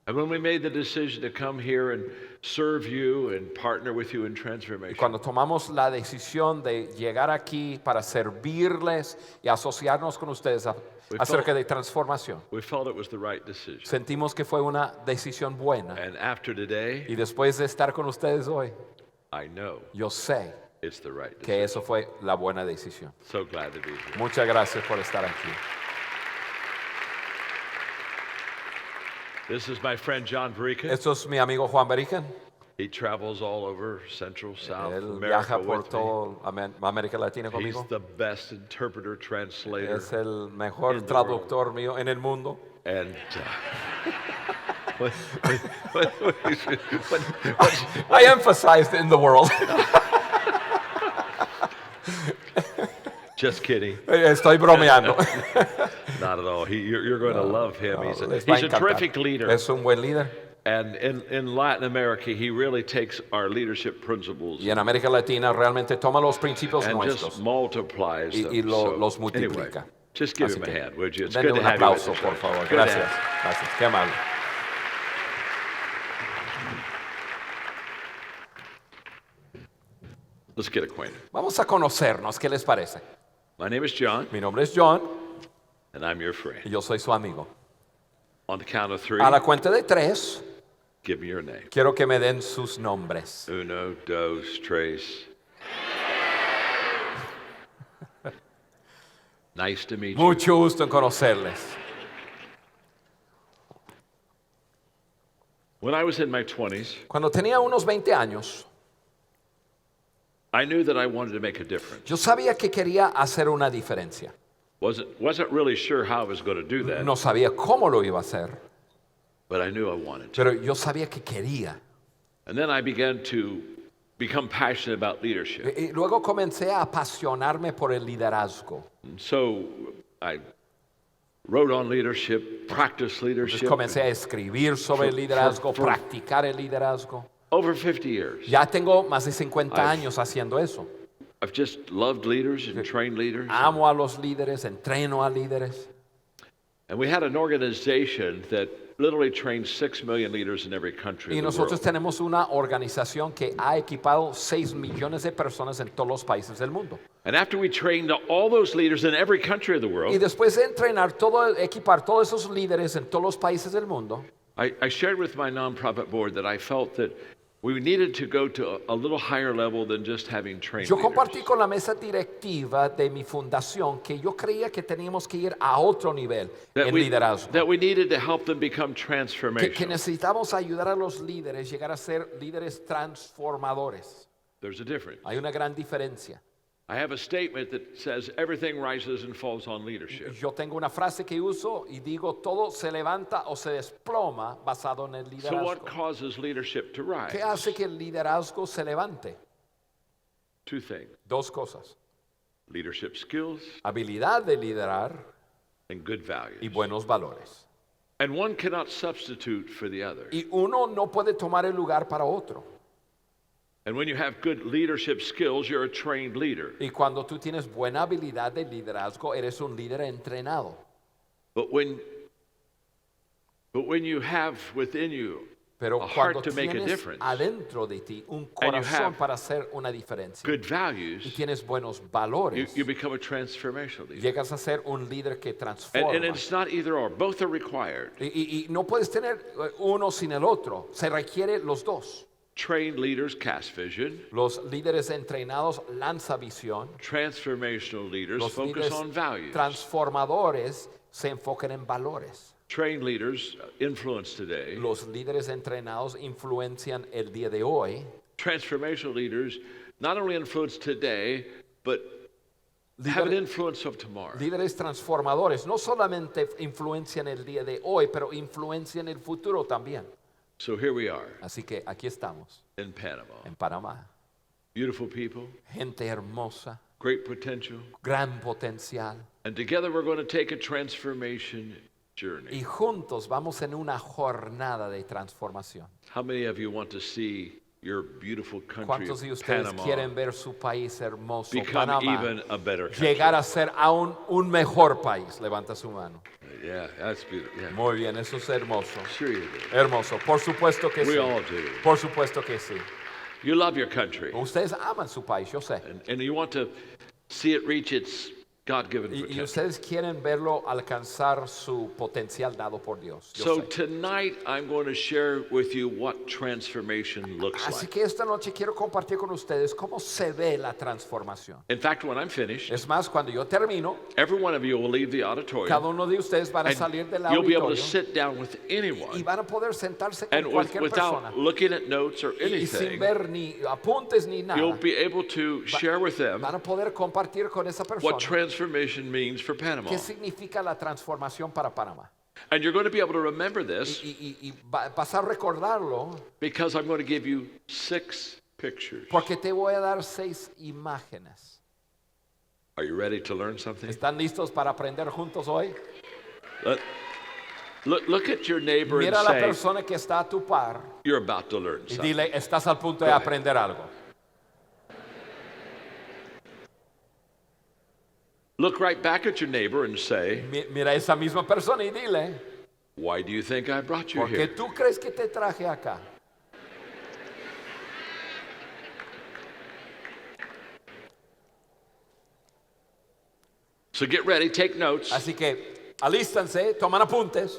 And when we made the decision to come here and serve you and partner with you in Y transformation, cuando tomamos la decisión de llegar aquí para servirles y asociarnos con ustedes acerca de transformación, we felt it was the right decision. sentimos que fue una decisión buena. And after today, Y después de estar con ustedes hoy, I know yo sé it's the right que decision. eso fue la buena decisión. So glad to be here. Muchas gracias por estar aquí. This is my friend John Vereecken. Esto es mi amigo Juan Vereecken. He travels all over Central, South Él America viaja por with me. toda América Latina He's conmigo. the best interpreter, translator. Es el mejor in the traductor mío en el mundo. And I emphasized in the world. just kidding. Estoy bromeando. Not at all. You're going to love him. He's Les va a encantar. terrific leader. Es un buen líder. And in Latin America, he really takes our leadership principles Y en América Latina realmente toma los principios and just nuestros multiplies them. y So, los anyway, multiplica. just give Así him a que hand, would you? It's denle good to un have you with aplauso, us. por favor. Good to Gracias. have Gracias. Qué amable. you. Let's get acquainted. Vamos a conocernos. ¿Qué les parece? My name is John. Mi nombre es John. And I'm your friend. Y yo soy su amigo. On the count of 3, A la cuenta de 3, give me your name. quiero que me den sus nombres. 1, 2, 3. Nice to meet you. Mucho gusto en conocerles. When I was in my 20s, Cuando tenía unos 20 años, I knew that I wanted to make a difference. yo sabía que quería hacer una diferencia. Wasn't really sure how I was going to do that, No sabía cómo lo iba a hacer, but I knew I wanted to. pero yo sabía que quería. And then I began to become passionate about leadership. Y luego comencé a apasionarme por el liderazgo. And so I wrote on leadership, practiced Entonces leadership. comencé a escribir sobre el liderazgo, for- practicar el liderazgo. Over 50 years. Ya tengo más de 50 años haciendo eso. I've just loved leaders and trained leaders. Amo a los líderes, entreno a líderes. And we had an organization that literally trained 6 million leaders in every country Y in the nosotros world. tenemos una organización que ha equipado 6 millones de personas en todos los países del mundo. And after we trained all those leaders in every country of the Y world, después de entrenar equipar todos esos líderes en todos los países del mundo, I shared with my nonprofit board that I felt that we needed to go to a little higher level than just having trained yo leaders. compartí con la mesa directiva de mi fundación que yo creía que teníamos que ir a otro nivel en liderazgo. That we needed to help them become Que transformational. necesitamos ayudar a los líderes llegar a ser líderes transformadores. There's a difference. Hay una gran diferencia. I have a statement that says everything rises and falls on leadership. Yo tengo una frase que uso y digo, todo se levanta o se desploma basado en el So what liderazgo. causes leadership to rise? ¿Qué hace que el liderazgo se levante? 2 things. 2 cosas. Leadership skills Habilidad de liderar and good values. y buenos valores. And one cannot substitute for the other. Y uno no puede tomar el lugar para otro. And when you have good leadership skills, you're a trained leader. Y cuando tú tienes buena habilidad de liderazgo, eres un líder entrenado. But when you have within you Pero a heart cuando to make a tienes difference, adentro de ti un and you corazón have para hacer una diferencia good y values, tienes buenos you, valores, you become a transformational leader. llegas a ser un líder que And transforma. it's not either or. Both are required. Y no puedes tener uno sin el otro, se requiere los dos. Trained leaders cast vision. Los líderes entrenados lanza visión. Transformational leaders Los focus líderes on values. transformadores se enfocan en valores. Trained leaders influence today. Los líderes entrenados influencian el día de hoy. Transformational leaders not only influence today, but have an influence of tomorrow. Líderes transformadores no solamente influencian el día de hoy, pero influencian el futuro también. So here we are Así que aquí estamos, in Panama. en Panamá. Beautiful people, Gente hermosa, great potential, gran potencial. and together we're going to take a transformation Y journey. juntos vamos en una jornada de transformación. How many of you want to see your beautiful country ¿Cuántos de of ustedes Panama quieren ver su país hermoso, become Panamá, even a better country? llegar a ser aún un mejor país? Levanta su mano. Yeah, that's beautiful. Yeah. Muy bien, eso es hermoso. Sure you do. Hermoso, por supuesto que We sí. all do. Por supuesto que sí. You love your country, Ustedes aman su país, yo sé. and you want to see it reach its God-given Y potential. ustedes quieren verlo alcanzar su potencial dado por Dios. Yo So sé. tonight I'm going to share with you what transformation looks Así like. que esta noche quiero compartir con ustedes cómo se ve la transformación. In fact, when I'm finished, Es más, cuando yo termino, every one of you will leave the cada auditorium uno de ustedes van a salir and del you'll be able to auditorio sit down with y anyone van a poder sentarse con and cualquier without persona. looking at notes or Y sin anything, ver ni apuntes ni you'll nada, be able to share with them van a poder compartir con esa persona what transformation means for Panama. qué significa la transformación para Panamá. And you're going to be able to remember this Y vas a recordarlo because I'm going to give you 6 pictures. porque te voy a dar 6 imágenes. Are you ready to learn something? ¿Están listos para aprender juntos hoy? Look at your neighbor and Mira a la say, persona que está a tu par you're about to learn y something. dile, estás al punto de aprender algo. Look right back at your neighbor and say, Mira a esa misma persona y dile, why do you think I brought you ¿por qué here? tú crees que te traje acá? So get ready, take notes. Así que Alístanse, toman apuntes.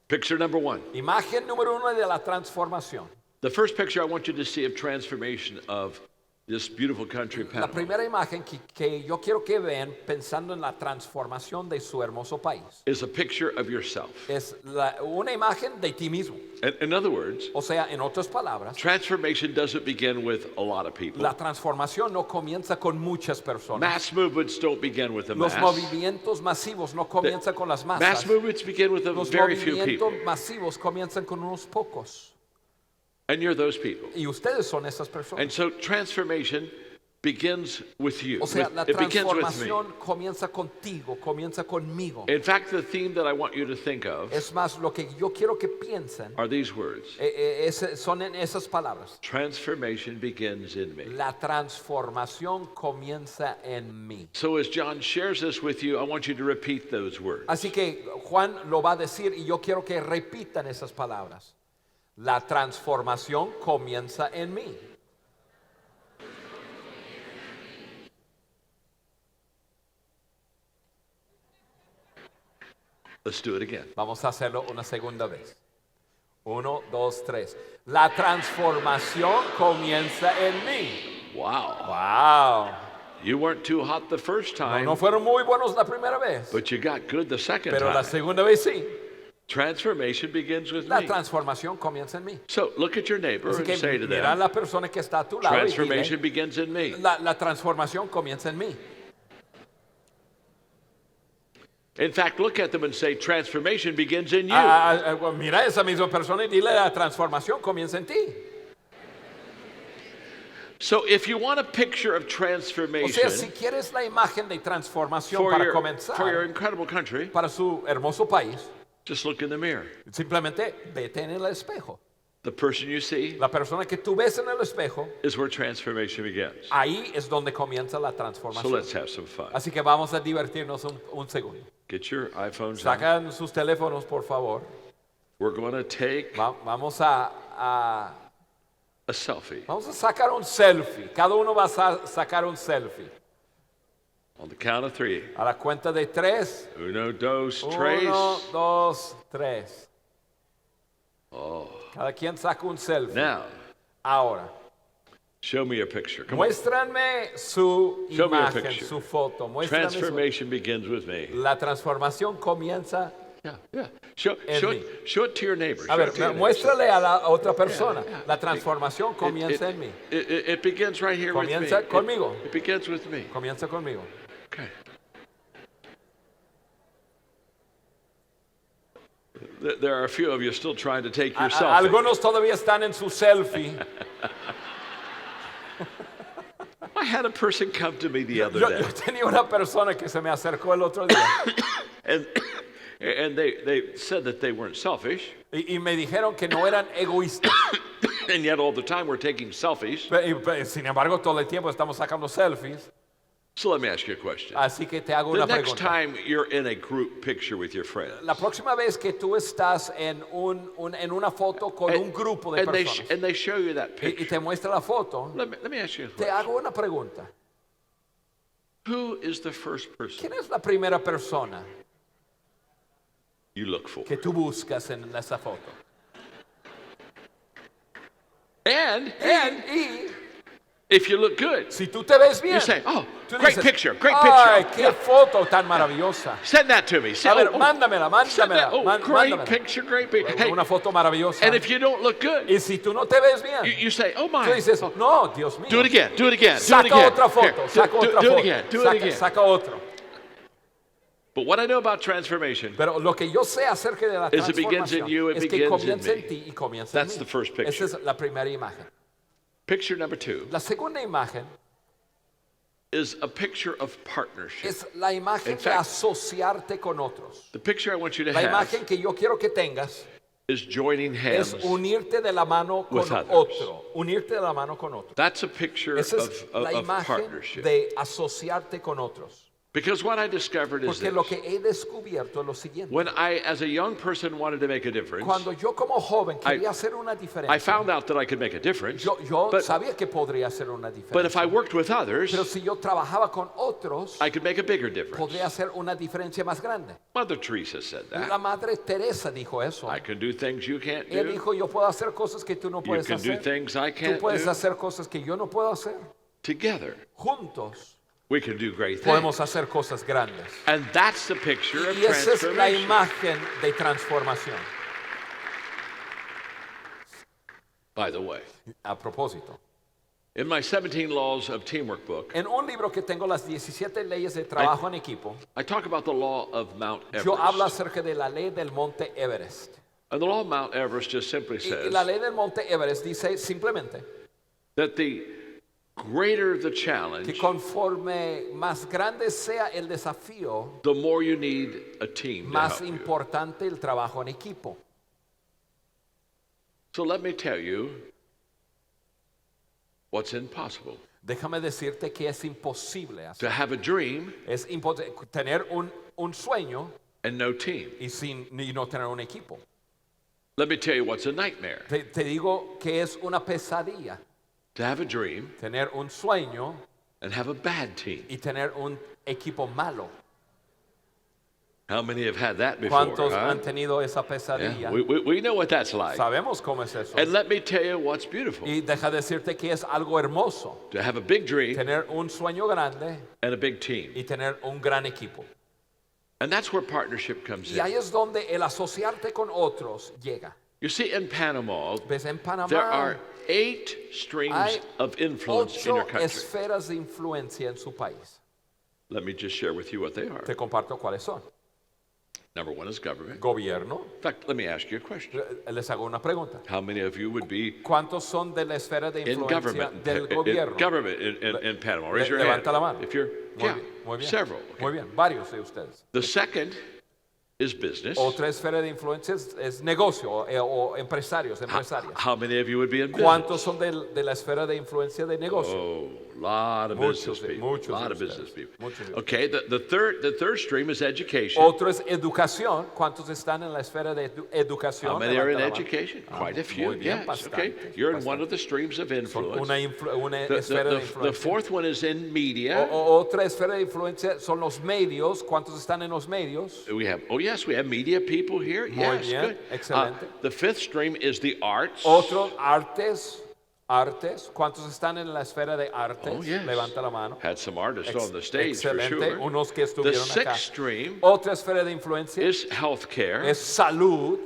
Picture number 1. Imagen número 1 de la transformación. The first picture I want you to see of transformation of this beautiful country, La Panama, primera imagen que yo quiero que vean pensando en la transformación de su hermoso país is a picture of yourself. es una imagen de ti mismo. In other words, O sea, en otras palabras, transformation doesn't begin with a lot of people. la transformación no comienza con muchas personas. Mass movements don't begin with the Los mass. movimientos masivos no comienzan con las Mass masas. movements begin with a Los very few people. movimientos masivos comienzan con unos pocos. And you're those people. Y ustedes son esas And personas. so transformation begins with you. O sea, la It begins with me. transformación comienza contigo, comienza conmigo. In fact, the theme that I want you to think of Es más, lo que yo quiero que piensen are these words. son en esas palabras. Transformation begins in me. La transformación comienza en mí. So as John shares this with you, I want you to repeat those words. Así que Juan lo va a decir y yo quiero que repitan esas palabras. La transformación comienza en mí. Let's do it again. Vamos a hacerlo una segunda vez. 1, 2, 3. La transformación comienza en mí. Wow. Wow. You weren't too hot the first time, No fueron muy buenos la primera vez, but you got good the second pero la time. segunda vez sí. Transformation begins with La me. transformación comienza en mí. So look at your neighbor Así and que say to mira a them, la persona que está a tu lado y transformation dile, begins in me. la transformación comienza en mí. In fact, look at them and say, transformation begins in you. Mira a esa misma persona y dile, la transformación comienza en ti. So if you want a picture of O transformation sea, si quieres la imagen de transformación for para your comenzar, incredible country, para su hermoso país, just look in the mirror. simplemente vete en el espejo. The person you see La persona que tú ves en el espejo, is where transformation begins. ahí es donde comienza la So transformación. let's have some fun. Así que vamos a divertirnos un segundo. Get your iPhones out. Sacan sus teléfonos, por favor. We're going to take Vamos a a selfie. Vamos a sacar un selfie. Cada uno va a sacar un selfie. On the count of 3. A la cuenta de 3. 1, 2, 3. 1, 2, 3. Oh. Cada quien saca un selfie. Now, Ahora, show me a picture. Come on. muéstranme su Show me a imagen, picture. su foto. Muéstranme su... Transformation begins with me. La transformación comienza. Yeah. Show it to your neighbor. A Show ver, it to your neighbor. muéstrale a la otra persona. La transformación comienza en mí. It begins right here with me. Comienza conmigo. It begins with me. Comienza conmigo. Okay. There are a few of you still trying to take your selfie. Algunos todavía están en su selfie. I had a person come to me the other Yo day, tenía una persona que se me acercó el otro día and they said that they weren't selfish, y me dijeron que no eran egoístas. and yet all the time we're taking selfies. Sin embargo, todo el tiempo estamos sacando selfies. So let me ask you a question. Así que te hago The una next pregunta. time you're in a group picture with your friends, La próxima vez que tú estás en una foto con un grupo de and personas they show you that y picture, te muestra la foto, let me ask you a te question. hago una pregunta. Who is the first person ¿Quién es la primera persona you look for? que tú buscas en esa foto? And Y if you look good, si tú te ves bien, you say, "Oh, tú great dices, picture, great ¡ay, picture." qué foto tan maravillosa! Send that to me. Say, A ver, oh, mándamela, send that. Oh, great mándamela. picture, great picture. Hey, Una foto maravillosa. and if you don't look good, Y si tú no te ves bien, you say, "Oh tú my." dices, no, Dios mío. Do it again. Do it again. Do it Saca again. otra foto, Here, saca do otra it foto. again. Do it Saca, again. saca otro. But what I know about transformation, Pero lo que yo sé acerca de la Is it begins in transformación you, it es que begins comienza in en me. ti y comienza That's en the mí. first picture. Esa es la primera imagen. picture number 2 La segunda imagen is a picture of partnership. es la imagen In de fact, asociarte con otros. The picture I want you to La have imagen que yo quiero que tengas is joining hands. es unirte de la mano con with others. otro. Unirte de la mano con otro. That's a picture Esa es la of imagen partnership. de asociarte con otros. Because what I discovered is Porque this. lo que he descubierto es lo siguiente. When I, as a young person, wanted to make a difference, Cuando yo como joven quería hacer una diferencia, I found out that I could make a difference. yo but, sabía que podría hacer una diferencia. but if I worked with others, Pero si yo trabajaba con otros, I could make a bigger difference. podría hacer una diferencia más grande. Mother Teresa said La that. Madre Teresa dijo eso. I can do things you can't Ella do. dijo, yo puedo hacer cosas que tú no You puedes can do hacer. things I Tú can't puedes do. hacer cosas que yo no puedo hacer. Together, Juntos we can do great podemos things. hacer cosas grandes. And that's the picture of Y esa es la transformation. imagen de transformación. By the way, A propósito, in my 17 Laws of Teamwork book, en un libro que tengo, las 17 leyes de trabajo en equipo, I talk about the law of Mount yo hablo Everest. acerca de la ley del Monte Everest. And the law of Mount Everest just simply Y says la ley del Monte Everest dice simplemente that the greater the que challenge, conforme más grande sea el desafío, the more you need a team to más help you. importante el trabajo en equipo. So let me tell you what's impossible. Déjame decirte que es imposible To hacer. have a dream Es tener un sueño and no team. y no tener un equipo. Let me tell you what's a nightmare. Te digo que es una pesadilla To have a dream tener un sueño and have a bad team. y tener un equipo malo. How many have had that before? ¿Cuántos huh? han tenido esa Yeah, pesadilla? we know what that's like. Sabemos cómo es eso. And let me tell you what's beautiful. Y deja decirte que es algo hermoso To have a big dream tener un sueño grande and a big team. y tener un gran equipo. And that's where partnership comes Y ahí in. es donde el asociarte con otros llega. You see, in Panama, ¿Ves? En there are Panamá 8 streams hay of influence in your 8 country. esferas de influencia en su país. Let me just share with you what they are. Te comparto cuáles son. Number 1 is government. Gobierno. In fact, let me ask you a question. Les hago una pregunta. How many of you would be ¿Cuántos son de la esfera de in influencia government, del gobierno? in Panama? Raise your hand. Levanta la mano. If you're, Muy yeah, bien, muy bien. several. Muy bien, varios de ustedes. The second is business. Otra esfera de influencia es negocio o empresarios, empresarias. How many of you would be in business? ¿Cuántos son de la esfera de influencia de negocio? Oh, lot of business people. Muchos Lot de of business ustedes. people. Muchos de Okay, the third stream is education. Otro es educación. ¿Cuántos están en la esfera de educación? How many are in Levanta la mano. education? Quite a few. Muy bien, Yes, okay. bastantes, You're in one bastantes. of the streams of Son influence. una The, esfera de the influencia. fourth one is in media. Otra esfera de influencia son los medios. ¿Cuántos están en los medios? We have, oh yes, we have media people here. Muy Yes, bien, good. excelente. The fifth stream is the arts. Otros, artes. ¿Cuántos están en la esfera de artes? Oh, yes. Levanta la mano. Had some artists on the stage for Excelente. sure. Unos que The estuvieron acá. sixth stream Otra esfera de influencia is healthcare. es salud.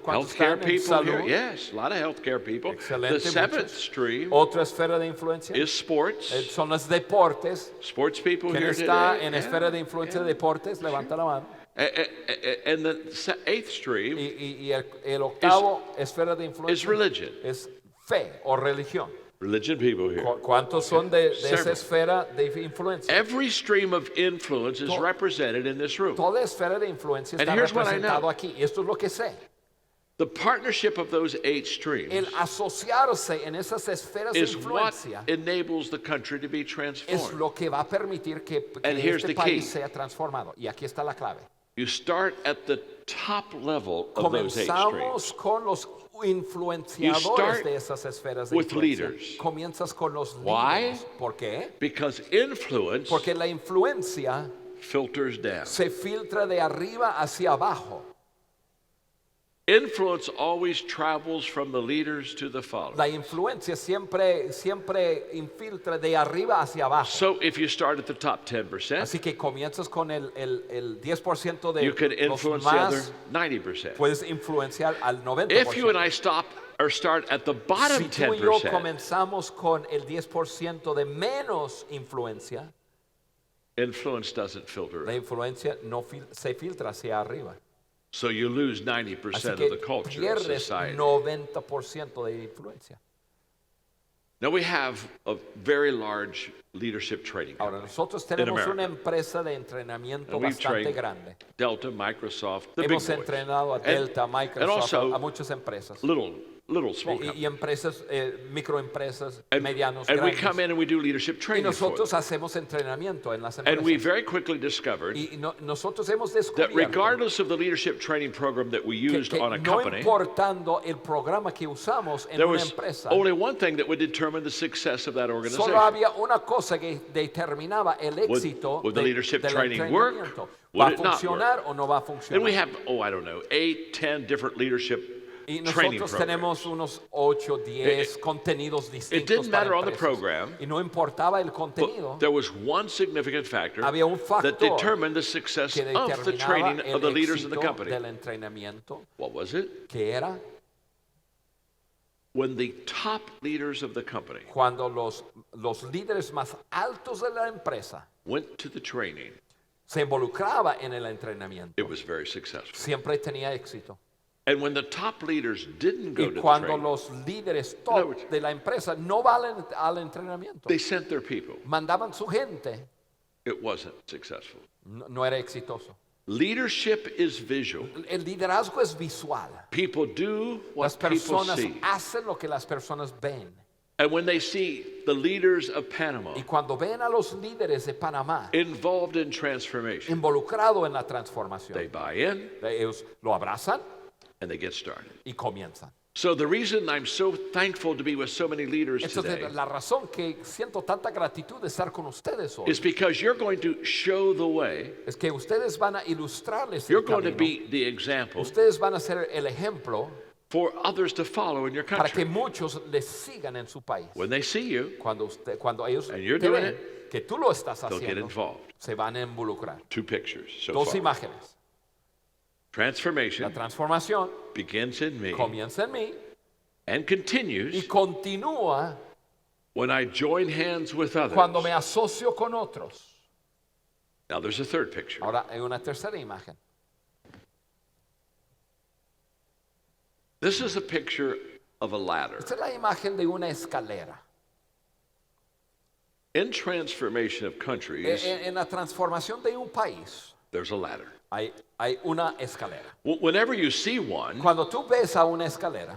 ¿Cuántos Healthcare están en people here. salud? Yes, a lot of healthcare people. Excelente, The seventh muchos. stream Otra esfera de influencia is sports. son los deportes. Sports people ¿Quién here está today. en Yeah. esfera de influencia de deportes? Levanta la mano. And the eighth stream Y el octavo esfera de is influencia religion. es fe o religión. Religion people here. ¿Cuántos son de esa Several. esfera de influencia? Every stream of influence is represented in this room. Toda esfera de influencia And está here's what I representado know. aquí. Y esto es lo que sé. The partnership of those 8 streams El asociarse en esas esferas de is what influencia enables the country to be es transformed. lo que va a permitir que And here's este the key. país sea transformado. Y aquí está la clave. You start at the top level of those 8 streams. Comenzamos con los influenciadores start de esas esferas de with influencia. leaders. Comienzas con los Why? líderes. ¿Por qué? Because influence Porque la influencia filters down. se filtra de arriba hacia abajo. Influence always travels from the leaders to the followers. La influencia siempre infiltra de arriba hacia abajo. So if you start at the top 10%, Así que comienzas con el 10% de you could los influence the other más, 90%. puedes influenciar al 90%. If you and I stop or start at the bottom Si tú y yo 10%, comenzamos con el 10% de menos influencia, influence doesn't filter la in. influencia no se filtra hacia arriba. So you lose Así 90% of que the culture of pierdes society. 90% de influencia. Now we have a very large leadership training Ahora, company. nosotros in tenemos America. una empresa de entrenamiento And we've bastante trained grande. Delta, Microsoft, the big Hemos boys. entrenado a And- Delta, and Microsoft, also a muchas empresas. little little small y companies. empresas, microempresas, medianos, And we grandes. come in and we do leadership Y training for them. nosotros hacemos entrenamiento en las And we empresas. very quickly discovered Y nosotros hemos that descubierto regardless of the leadership training program that we used que on a no company, importando el programa que usamos en there una was empresa, only one thing that would determine the success of that organization. solo había una cosa que determinaba el éxito would the leadership del training work? entrenamiento. Would ¿Va a it not funcionar o no va a And we funcionar? have, 8, 10 different leadership Y training nosotros programs. tenemos unos 8, 10 contenidos distintos didn't para matter on the empresas. program, Y no importaba el contenido, But there was one significant factor había un factor that determined the success que of the determinaba training of the el leaders in the éxito company. del entrenamiento, What was it? que era When the top leaders of the company cuando los líderes más altos de la empresa went to the training, se involucraba en el entrenamiento. it was very successful. Siempre tenía éxito. And when the top leaders didn't go Y to the cuando training, los líderes In other top words, de la empresa no van al entrenamiento, they sent their people. mandaban su gente, It wasn't successful. no era exitoso. Leadership is visual. El liderazgo es visual. People do what Las people personas see. hacen lo que las personas ven. And when they see the leaders of Panama Y cuando ven a los líderes de Panamá involved in transformation, involucrados en la transformación, they buy in ellos lo abrazan and they get started. y comienzan. So the reason I'm so thankful to be with so many leaders Entonces, today la razón que siento tanta gratitud de estar con ustedes hoy is because you're going to show the way. es que ustedes van a ilustrarles You're el going to camino. be the example Ustedes van a ser el ejemplo for others to follow in your para que country. muchos les sigan en su país. When they see you, Cuando ellos And you're te doing ven que tú lo estás they'll get haciendo, involved. se van a involucrar. 2 pictures so Dos far. imágenes. La Transformation transformación begins in me comienza en mí and y continues continúa when I join hands with others. cuando me asocio con otros. Now there's a third picture. Ahora hay una tercera imagen. This is a picture of a ladder. Esta es la imagen de una escalera. In transformation of countries, En la transformación de un país there's a ladder. hay una escalera. Whenever you see one, Cuando tú ves a una escalera,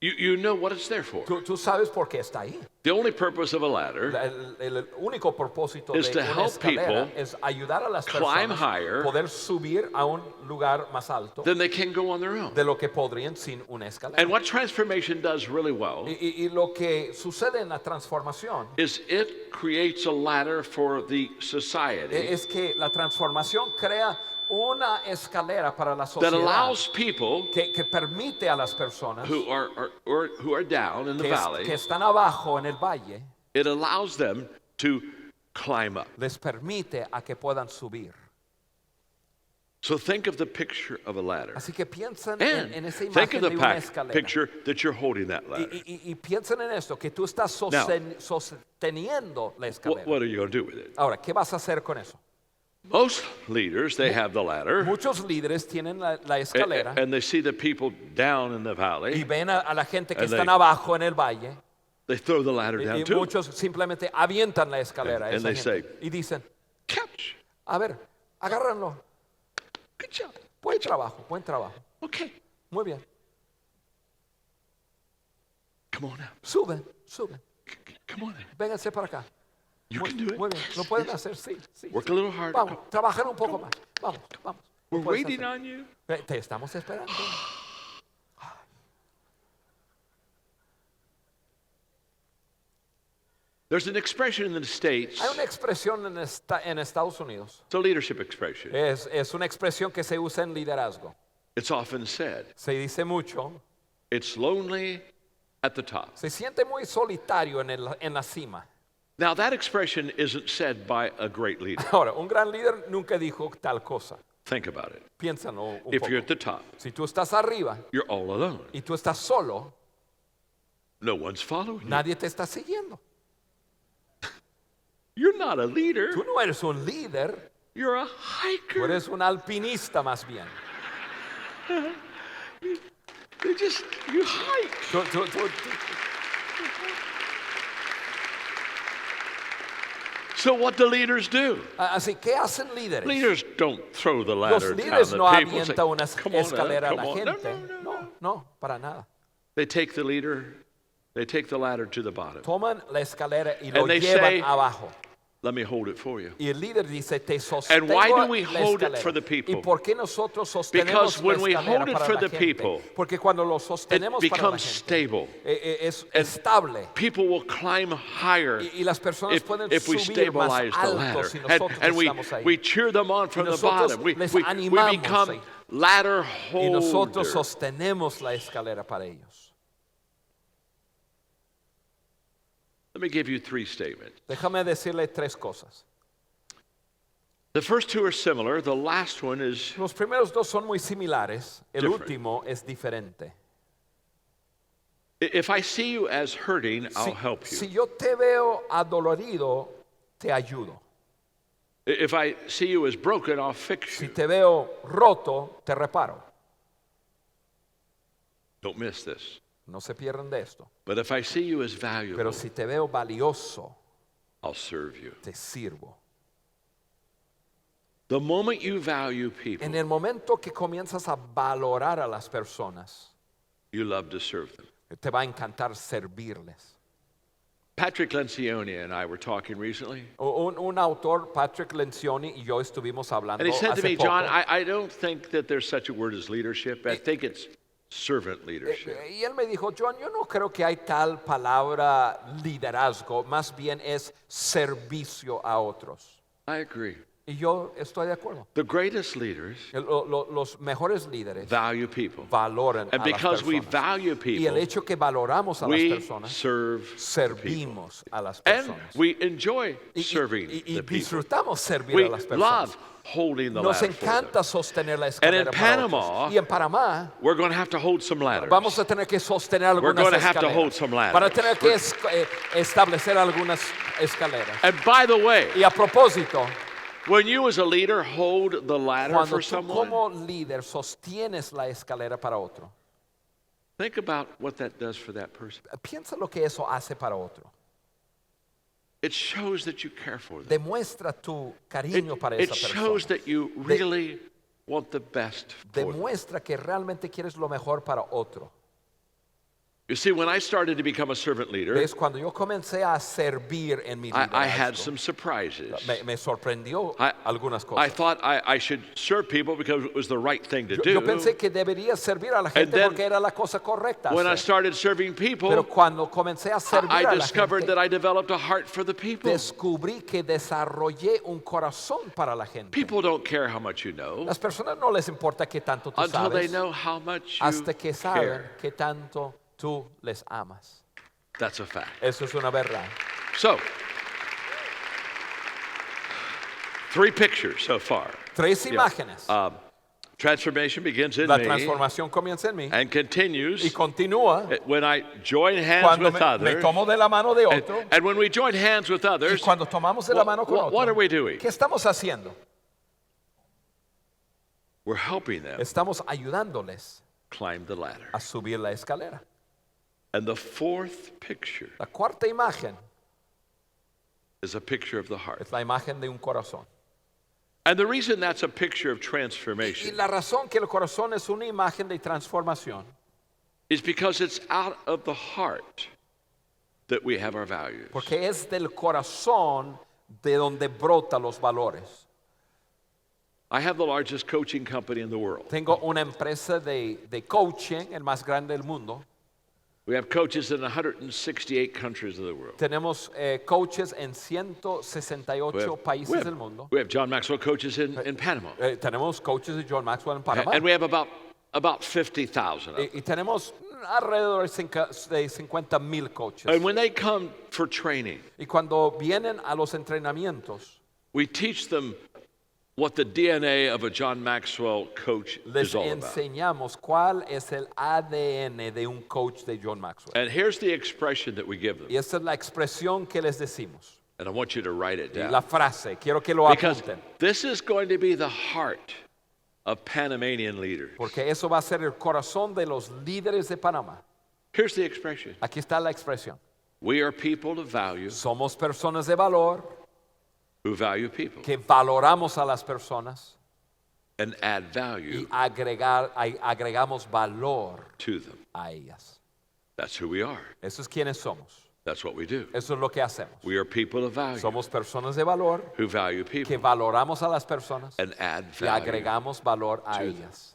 you know what it's there for. tú sabes por qué está ahí. The only purpose of a ladder El único propósito is to de una help escalera people es ayudar a las climb personas higher poder subir a un lugar más alto than they can go on their own. de lo que podrían sin una escalera. And what transformation does really well Y lo que sucede en la transformación is it creates a ladder for the society es que la transformación crea una escalera para la that sociedad allows people que permite a las personas who are down in the que valley, están abajo en el valle, it allows them to climb up. les permite a que puedan subir. So think of the picture of a ladder. Así que piensen And en esa think imagen of de the una escalera. picture that you're holding that ladder. Y piensen en esto, que tú estás sosteniendo la escalera. What are you going to do with it? Ahora, ¿qué vas a hacer con eso? Most leaders, they have the ladder, Muchos líderes tienen la escalera and they see the people down in the y valley. ven a la gente que and están they- abajo en el valle They throw the ladder down y too. muchos simplemente avientan la escalera a And esa they gente y dicen, Catch. a ver, agárranlo. Good job. Buen trabajo, buen trabajo. Okay. Muy bien. Come on now. Suben. Come on now. Vénganse para acá. You can do it. Muy bien, lo pueden hacer, sí. Work a little harder. Vamos, trabajar un poco más. Vamos. We're Lo puedes waiting hacer. on you. Te estamos esperando. There's an expression in the States. Hay una expresión en Estados Unidos. It's a leadership expression. Es una expresión que se usa en liderazgo. It's often said, Se dice mucho. it's lonely at the top. Se siente muy solitario en la cima. Now, that expression isn't said by a great leader. Ahora, un gran líder nunca dijo tal cosa. Think about it. Piénsalo un If poco. you're at the top, Si tú estás arriba you're all alone. y tú estás solo, No one's following you. nadie te está siguiendo. You're not a leader. Tú no eres un líder, You're a tú hiker. eres un alpinista más bien. You hike. Tú- So what do leaders do? Así, ¿qué hacen líderes? Leaders don't throw the Los ladder down líderes the no table and say, avientan una come on, escalera a come la on. gente. No. No, para nada. They take the leader, they take the ladder to the bottom. Toman la escalera y lo And they llevan say, abajo. let me hold it for you. Y el líder dice, te And sostengo why do we la hold it escalera. for the people? ¿Y por qué nosotros sostenemos Because when la we escalera hold it para for la the gente? people, Porque cuando lo It sostenemos para la becomes gente, stable. Es estable. People will climb higher Y las personas pueden if we subir más stabilize the ladder. alto si nosotros And estamos ahí. we cheer them on from Y the nosotros bottom. We les become animamos ladder y nosotros holders. sostenemos la escalera para ellos. Let me give you 3 statements. Déjame decirle 3 cosas. The first 2 are similar. The last one is Los primeros 2 son muy similares. El Different. último es diferente. if I see you as hurting, I'll help you. Si yo te veo adolorido, te ayudo. If I see you as broken, I'll fix Si you. te veo roto, te reparo. Don't miss this. No se pierdan de esto. But if I see you as valuable, Pero si te veo valioso, I'll serve you. te sirvo. The moment you value people, En el momento que comienzas a valorar a las personas, you love to serve them. te va a encantar servirles. Patrick Lencioni and I were talking recently. Un autor, Patrick Lencioni, y yo estuvimos hablando And he said to hace me, poco. John, I don't think that there's such a word as leadership. I think it's servant leadership. Y él me dijo, John, yo no creo que hay tal palabra liderazgo, más bien es servicio a otros. I agree. Y yo estoy de acuerdo. The greatest leaders Los mejores líderes value people. valoran And a las because we personas. value Y el people, hecho que valoramos a las we personas, serve the people. servimos a las And personas. we enjoy Y serving y the people. disfrutamos servir We a las personas. love holding the Nos ladder for them. encanta sostener la And escalera in para Panama, otros. Y en Panamá we're going to have to hold some ladders. vamos a tener que sostener We're algunas going to have to hold escaleras. some ladders. Para tener que establecer algunas escaleras. And by the way, Y a propósito, when you as a leader hold the ladder cuando for tú someone, como líder sostienes la escalera para otro, think about what that does for that person. piensa lo que eso hace para otro. It shows that you care for them. Demuestra tu cariño para It esa shows persona. that you really want the best for them. Demuestra que realmente quieres lo mejor para otro. You see, when I started to become a servant leader, ¿Ves? Cuando yo comencé a servir en mi I had liderazgo, some surprises. me sorprendió I- algunas I cosas. thought I should serve people because it was the right thing to Yo do. pensé que debería servir a la gente then porque era la cosa correcta When I hacer. started serving people, Pero cuando comencé a servir I a la discovered gente, that I developed a heart for the people. descubrí que desarrollé un corazón para la gente. People don't care how much you know Las personas no les importa qué tanto tú until they sabes, know how much you hasta que saben care. qué tanto tú les amas. That's a fact. Eso es una verdad. So, 3 pictures so far. 3 imágenes. Transformation begins in La me transformación comienza en mí and continues y continúa when I join hands cuando with me others. tomo de la mano de otro. And when we join hands with Y others, cuando tomamos de la mano con otro, what are we doing? ¿qué estamos haciendo? We're helping them Estamos ayudándoles climb the ladder. a subir la escalera. And the 4th picture La cuarta imagen is a picture of the heart. es la imagen de un corazón. And the reason that's a picture of Y transformation la razón que el corazón es una imagen de transformación is because it's out of the heart that we have our values. porque es del corazón de donde brotan los valores. I have the largest coaching company in the world. Tengo una empresa de coaching, el más grande del mundo. We have coaches in 168 countries of the world. Tenemos coaches en 168 países del mundo. we have John Maxwell coaches in Panama. Tenemos coaches de John Maxwell en Panamá. And we have about 50,000 of them. Y tenemos alrededor de 50,000 coaches. And when they come for training, Y cuando vienen a los entrenamientos, we teach them what the DNA of a John Maxwell coach les is all about. enseñamos cuál es el ADN de un coach de John Maxwell. And here's the expression that we give them. Y esa es la expresión que les decimos. And I want you to write it Y down. la frase, quiero que lo Because apunten. this is going to be the heart of Panamanian leaders. Porque eso va a ser el corazón de los líderes de Panamá. Here's the expression. Aquí está la expresión. We are people of value Somos personas de valor who value people que valoramos a las personas and add y value agregamos valor to them. a ellas. That's who we are. Eso es quienes somos. That's what we do. Eso es lo que hacemos. We are people of value Somos personas de valor who value que people valoramos a las personas and add y value. agregamos valor a to them. ellas.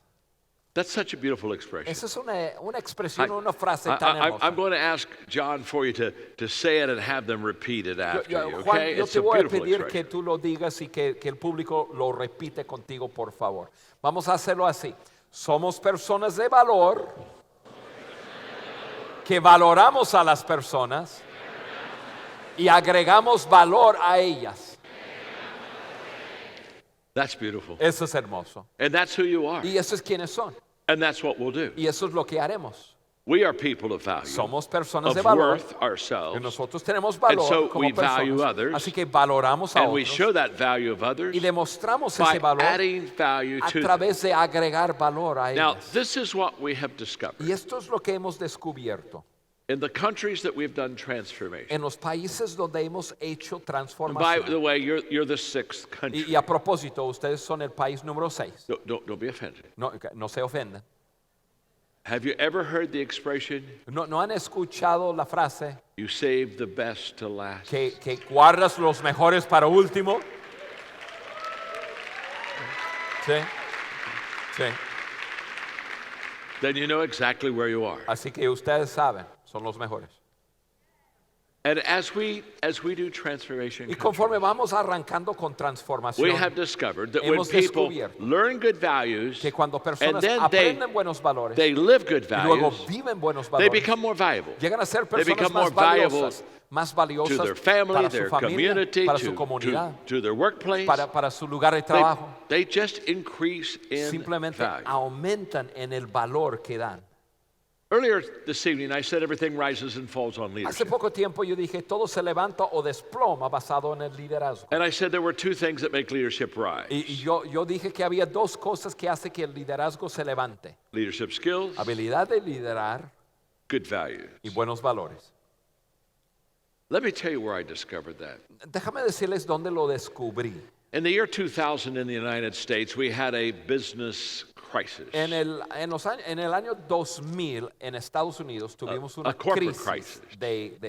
That's such a beautiful expression. Esa es una expresión, una frase tan I'm hermosa. going to ask John for you to say it and have them repeat it after you, Juan, okay? yo It's te a voy a beautiful pedir que expression. tú lo digas y que el público lo repite contigo, por favor. Vamos a hacerlo así. Somos personas de valor que valoramos a las personas y agregamos valor a ellas. That's beautiful. Eso es hermoso. And that's who you are. Y eso es quienes son. And that's what we'll do. Y eso es lo que haremos. We are people of value, Somos personas of de valor. worth ourselves. Y nosotros tenemos valor And so como we value personas. others, Así que valoramos a and we otros show that value of others y demostramos by ese valor adding value a to them. través de agregar valor a Now, ellas. this is what we have discovered. Y esto es lo que hemos descubierto In the countries that we've done transformation. en los países donde hemos hecho And by the transformación. way, you're the sixth country. Y a propósito, ustedes son el país número 6. Don't be offended. No se ofendan. Have you ever heard the expression, ¿No han escuchado la frase you save the best to last? que guardas los mejores para último? Sí. Sí. Then you know exactly where you are. Así que ustedes saben, son los mejores. And as we do transformation, Y conforme vamos arrancando con we transformación, have discovered that when hemos people descubierto learn good values que cuando and personas then aprenden buenos valores they live good y luego values, viven buenos they valores, become more valuable llegan a ser They personas become más more valuable valiosas to their family, para their su familia, community, para su comunidad, to their workplace. para su lugar de trabajo. They just increase in Simplemente value. aumentan en el valor que dan. Earlier this evening, I said everything rises and falls on Hace leadership. poco tiempo yo dije, todo se levanta o desploma basado en el liderazgo. And I said there were two things that make leadership rise. Y yo dije que había dos cosas que hacen que el liderazgo se levante. Leadership skills, Habilidad de liderar good values. y buenos valores. Let me tell you where I discovered that. Déjame decirles dónde lo descubrí. In the year 2000 in the United States, we had a business crisis. En el año 2000 en Estados Unidos tuvimos una corporate crisis crisis.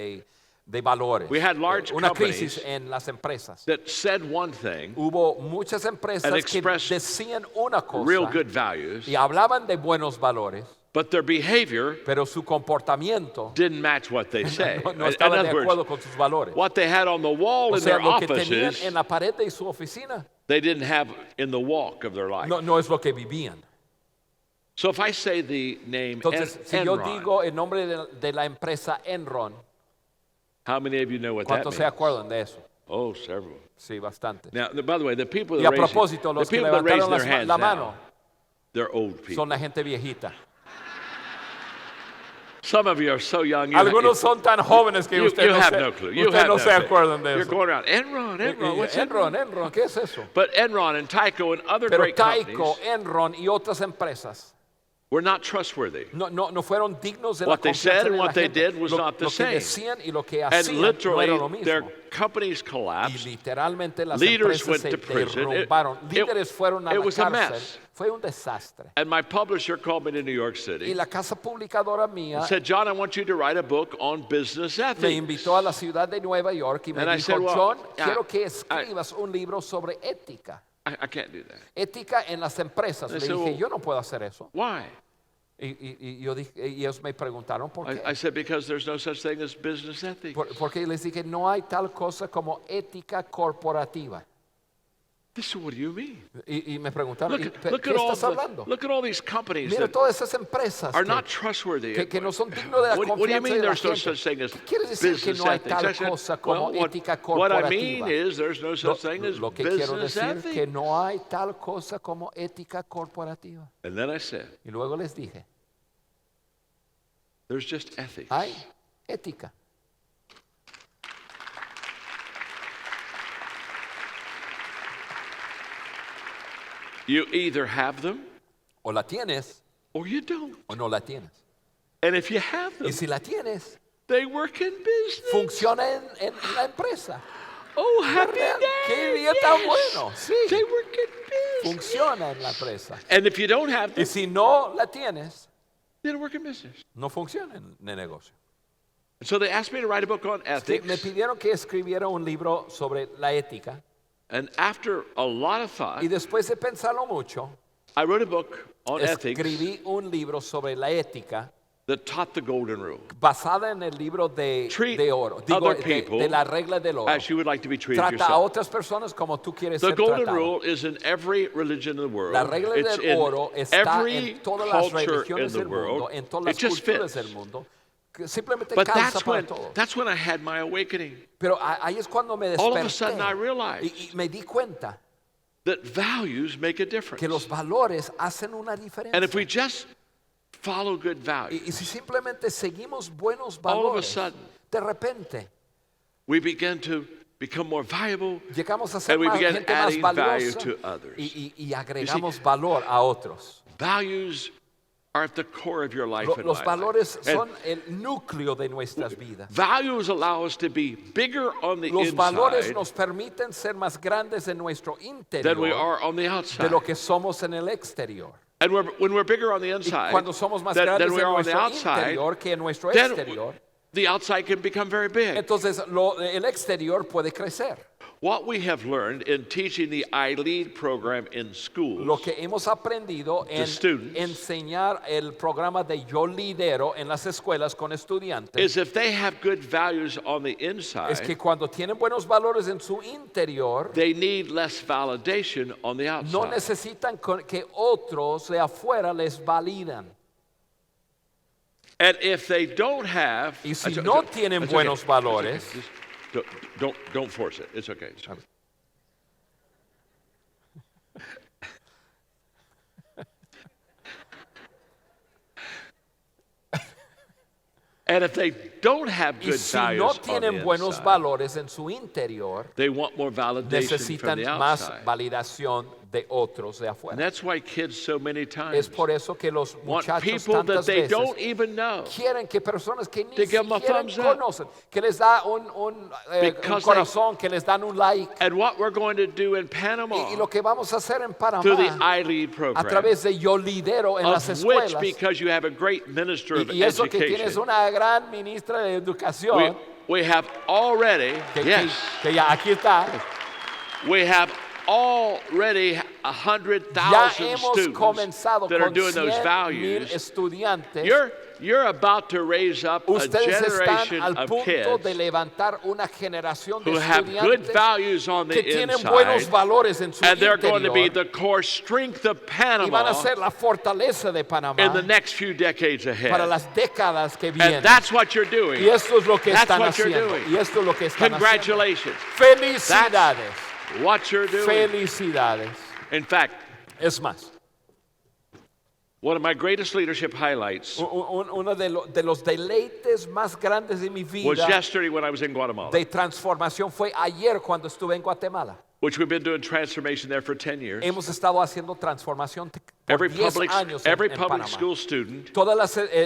de valores. We had large Una companies crisis en las empresas. that said one thing, Hubo muchas empresas and que expressed decían una cosa real good values, y hablaban de buenos valores, but their behavior pero su comportamiento didn't match what they say. no In estaba de other acuerdo words, con sus valores. what they had on the wall O in sea, their lo que tenían offices, en la pared de su oficina they didn't have in the walk of their life. no es lo que vivían. So if I say the name Entonces, si yo Enron, digo el nombre de la empresa Enron, how many of you know what that ¿cuántos means? se acuerdan de eso? Oh, several. Sí, bastante. Now, by the way, the people Y that a raise, propósito, los the que people that raise levantaron their hands la now, mano they're old people. son la gente viejita. Some of you are so young. Algunos son tan jóvenes que you usted no have se, no clue. You usted have no no se clue. acuerdan de You're eso. going around, Enron, what's Enron? Enron, ¿qué es eso? But Enron and Tyco and other Pero great Tyco, companies Enron y otras empresas were not trustworthy. no fueron dignos de la What they confianza said and de la what they gente. did was Lo not the que same. decían y lo que And hacían no literally, era lo their mismo. companies Y collapsed. literalmente las Leaders empresas went se to prison. derrumbaron. Líderes fueron a it la was a cárcel. mess. Fue un desastre. And my publisher called me to New York Y City la casa publicadora mía and said, John, I want you to write a book on business me ethics. invitó a la ciudad de Nueva York y me And I dijo, said, well, John, yeah, quiero que escribas un libro sobre ética. I can't do that. Ética en las empresas. I Le said, dije, well, yo no puedo hacer eso. Why? Y yo dije, y ellos me preguntaron por qué. I said, because there's no such thing as business ethics. Porque les dije, no hay tal cosa como ética corporativa. They said, what do you mean? Y me preguntaron, Look ¿qué at all estás hablando? look at all these companies Mira that todas esas empresas are not trustworthy. que no son dignos de la What do you confianza mean de la there's no gente. such thing as ¿Qué quiere decir que business no hay ethics? tal I said, cosa como well, ética what I corporativa? mean is there's no such thing as Lo que quiero business decir que ethics. no hay tal cosa como ética corporativa. And then I said, Y luego les dije, there's just ethics. hay ética. You either have them O la tienes or you don't. o no la tienes. And if you have Y them, si la tienes, they work in business. funciona en la empresa. Oh, happy ¿Verdad? day. ¡Qué día tan bueno! Sí, They work in business. funciona en la empresa. And if you don't have Y them, si no la tienes, Didn't work in business. No funciona en el negocio. So they asked me to write a book on ethics. Me pidieron que escribiera un libro sobre la ética. And after a lot of thought, Y después de pensarlo mucho, I wrote a book on ethics escribí un libro sobre la ética that taught the golden rule. basada en el libro de oro, other people de la regla del oro. as you would like to be treated Trata a yourself. otras personas como tú quieres The ser golden tratado. rule is in every religion in the world. La regla It's del oro in está every en todas las culture in religiones the del mundo, world. en todas It las just culturas fits. del mundo. Que simplemente But calza para todo. that's when I had my awakening. Pero ahí es cuando me All of a desperté sudden I realized y me di cuenta that values make a difference. que los valores hacen una diferencia. And if we just follow good values, Y si simplemente seguimos buenos all of a valores, sudden de repente we begin to become more valuable llegamos a ser and we más, begin gente más adding value valiosa to others. y agregamos valor a otros. Values are at the core of your life and Los my valores life. son el núcleo de nuestras vidas. Values allow us to be bigger on the Los valores inside nos permiten ser más grandes en nuestro than we interior are on the de outside. lo que somos en el exterior. And when we're bigger on the Y inside cuando somos más than grandes we en are on the nuestro outside, interior que en nuestro then exterior, the outside can become very big. entonces el exterior puede crecer. What we have learned in teaching the I-Lead program in schools Lo que hemos aprendido en students enseñar el programa de Yo Lidero en las escuelas con estudiantes is if they have good values on the es que inside, cuando tienen buenos valores en su interior, they need less validation on the no outside. necesitan que otros de afuera les validan. And if they don't have, Y si no tienen it's buenos okay. valores, It's okay. Don't force it. It's okay. It's okay. And if they don't have y good si no values on tienen the buenos inside, valores en su interior, they want more validation from necesitan the más outside. validación de otros de And afuera. that's why kids so many Es times por eso que los want muchachos people that tantas they veces don't even know quieren que personas que ni to give them a siquiera thumbs up. conocen, que les da un Because corazón, que les dan un like. And what we're going to do in Panama Y lo que vamos a hacer en through the Panamá, I-Lead a program, través de Yo Lidero en las of which, escuelas, because you have a great minister of y eso que tienes education, una gran ministra de educación, we have already, yes, que ya aquí está, we have already ya 100,000 hemos students comenzado that are con doing those 100,000 values. estudiantes. You're about to raise up a Ustedes están generation al of punto kids de levantar una generación de who have good estudiantes values on the que tienen buenos inside, valores en su and they're going to be interior the core strength of y van Panama a ser la fortaleza de in the Panamá next few decades para ahead. las décadas que vienen. And that's what you're doing. Y esto es lo que That's están what you're haciendo. doing. Y esto es lo que están haciendo. Congratulations. Felicidades. What you're doing. Felicidades. In fact, Es más, one of my greatest leadership highlights uno de los deleites más grandes de mi was vida yesterday when I was in Guatemala, de transformación fue ayer cuando estuve en Guatemala. which we've been doing transformation there for 10 years. Hemos estado haciendo transformación por Every 10 public, años every en public Panamá. school student Todos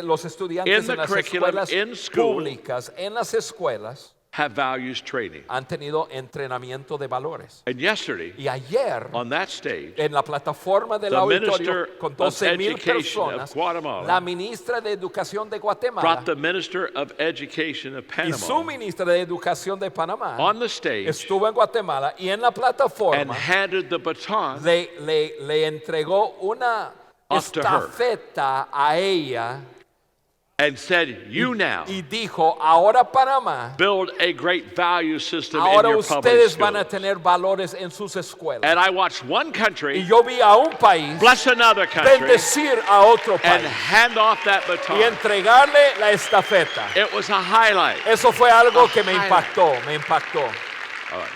los estudiantes in the en las curriculum, escuelas in school, públicas, en las escuelas, have values training. han tenido entrenamiento de valores. And yesterday, Y ayer, on that stage, en la plataforma del the auditorio Minister con of 12,000 Education of personas, Guatemala la ministra de Educación de Guatemala brought the Minister of Education of y su Panama ministra de Educación de Panamá on the stage estuvo en Guatemala y en la and plataforma handed the baton le entregó una off to her. estafeta a ella and said, you now y dijo, ahora Panamá, build a great value system in ahora your public ustedes van a schools. tener valores en sus escuelas. And I watched one Y country yo vi a un país bless another country bendecir a otro and país hand off that y baton. entregarle la estafeta. It was a highlight. Eso fue algo A que me highlight. impactó, me impactó. All right.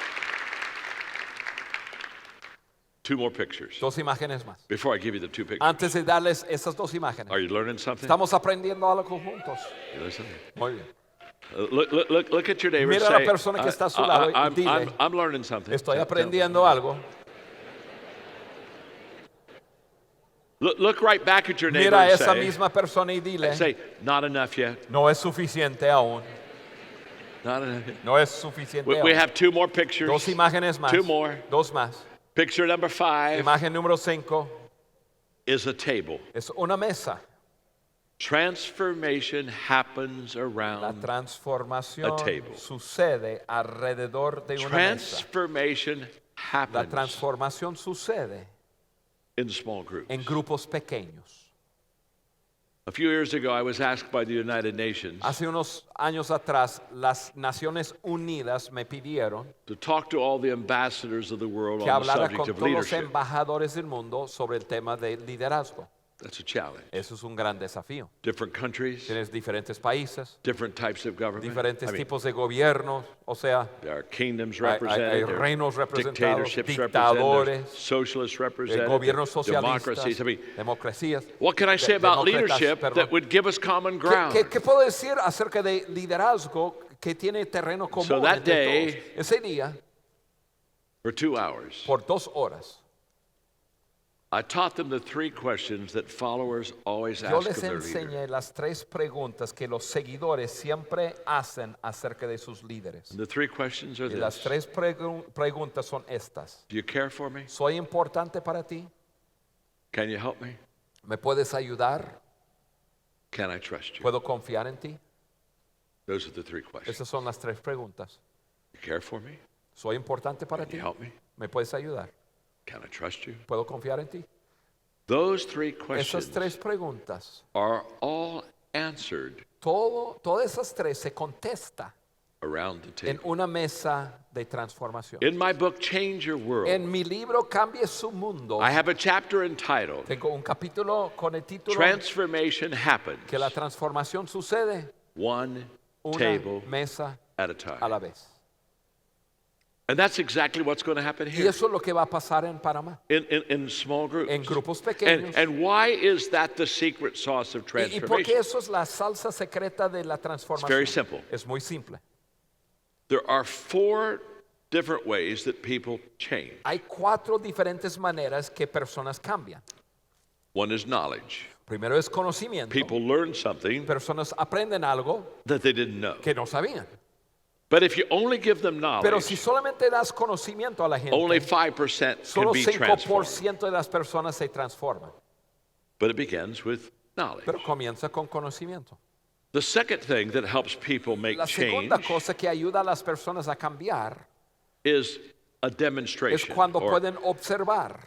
Two more pictures Dos imágenes más. before I give you the two pictures. Antes de darles esas dos imágenes, Are you learning something? estamos aprendiendo algo juntos. You listening? Muy bien. Look at your neighbor. Mira a la Say, persona que está a su lado y dile, I'm learning something. estoy Tell- aprendiendo algo. Look right back at your neighbor Mira a and esa misma persona y dile, say, not enough yet. no es suficiente aún. Not enough yet. No es suficiente We aún. have two more pictures. Dos imágenes más. Two more. Dos más. Picture number 5 Imagen número 5 is a table. es una mesa. Transformation happens La around transformación a table. sucede alrededor de una mesa. Transformation La happens transformación sucede in small groups. en grupos pequeños. A few years ago, I was asked by the United Nations Hace unos años atrás, las Naciones Unidas me pidieron to talk to all the ambassadors of the world que on the hablara subject con of todos los leadership. embajadores del mundo sobre el tema de liderazgo. That's a challenge. Eso es un gran desafío. Different countries, Tienes diferentes países, different types of government. diferentes I mean, tipos de gobiernos, o sea, there are kingdoms hay represented, there reinos are representados, dictatorships dictadores, represented, socialists represented, gobiernos socialistas, democracies. I mean, democracias. what can I say about demócratas, leadership perdón. that would give us common ground? ¿Qué puedo decir acerca de liderazgo que tiene terreno común So that entre day, todos? Ese día, For 2 hours, por 2 horas, I taught them the 3 questions that followers always yo ask les of their leader. enseñé las 3 preguntas que los seguidores siempre hacen acerca de sus líderes. And the 3 questions are Y las this. 3 preguntas son estas. Do you care for me? ¿Soy importante para ti? Can you help me? ¿Me puedes ayudar? Can I trust you? ¿Puedo confiar en ti? Those are the 3 questions. Esas son las 3 preguntas. You care for me? ¿Soy importante para Can ti? you help me? ¿Me puedes ayudar? Can I trust you? ¿Puedo confiar en ti? Those 3 Esas questions 3 preguntas, are all answered todas esas 3 se contesta around the en table. una mesa de transformación. In my book, Change Your World, En mi libro Cambie su mundo, I have a chapter entitled tengo un capítulo con el título Transformation Happens que la transformación sucede One una Table mesa at a a time. la vez. And that's exactly what's going to happen Y here eso es lo que va a pasar en Panamá, in small groups. en grupos pequeños. And why is that the secret sauce of ¿Y por qué transformation? eso es la salsa secreta de la transformación? very simple. Es muy simple. There are 4 different ways that people change. Hay 4 diferentes maneras que personas cambian. One is knowledge. Primero es conocimiento. People learn something Personas aprenden algo that they didn't know. que no sabían. But if you only give them Pero si knowledge, solamente das conocimiento a la only gente, 5% can solo be transformed. 5% de las personas se transforman. But it begins with knowledge. Pero comienza con conocimiento. The second thing that helps people make La segunda change cosa que ayuda a las personas a cambiar is a es demonstration. cuando Or pueden observar,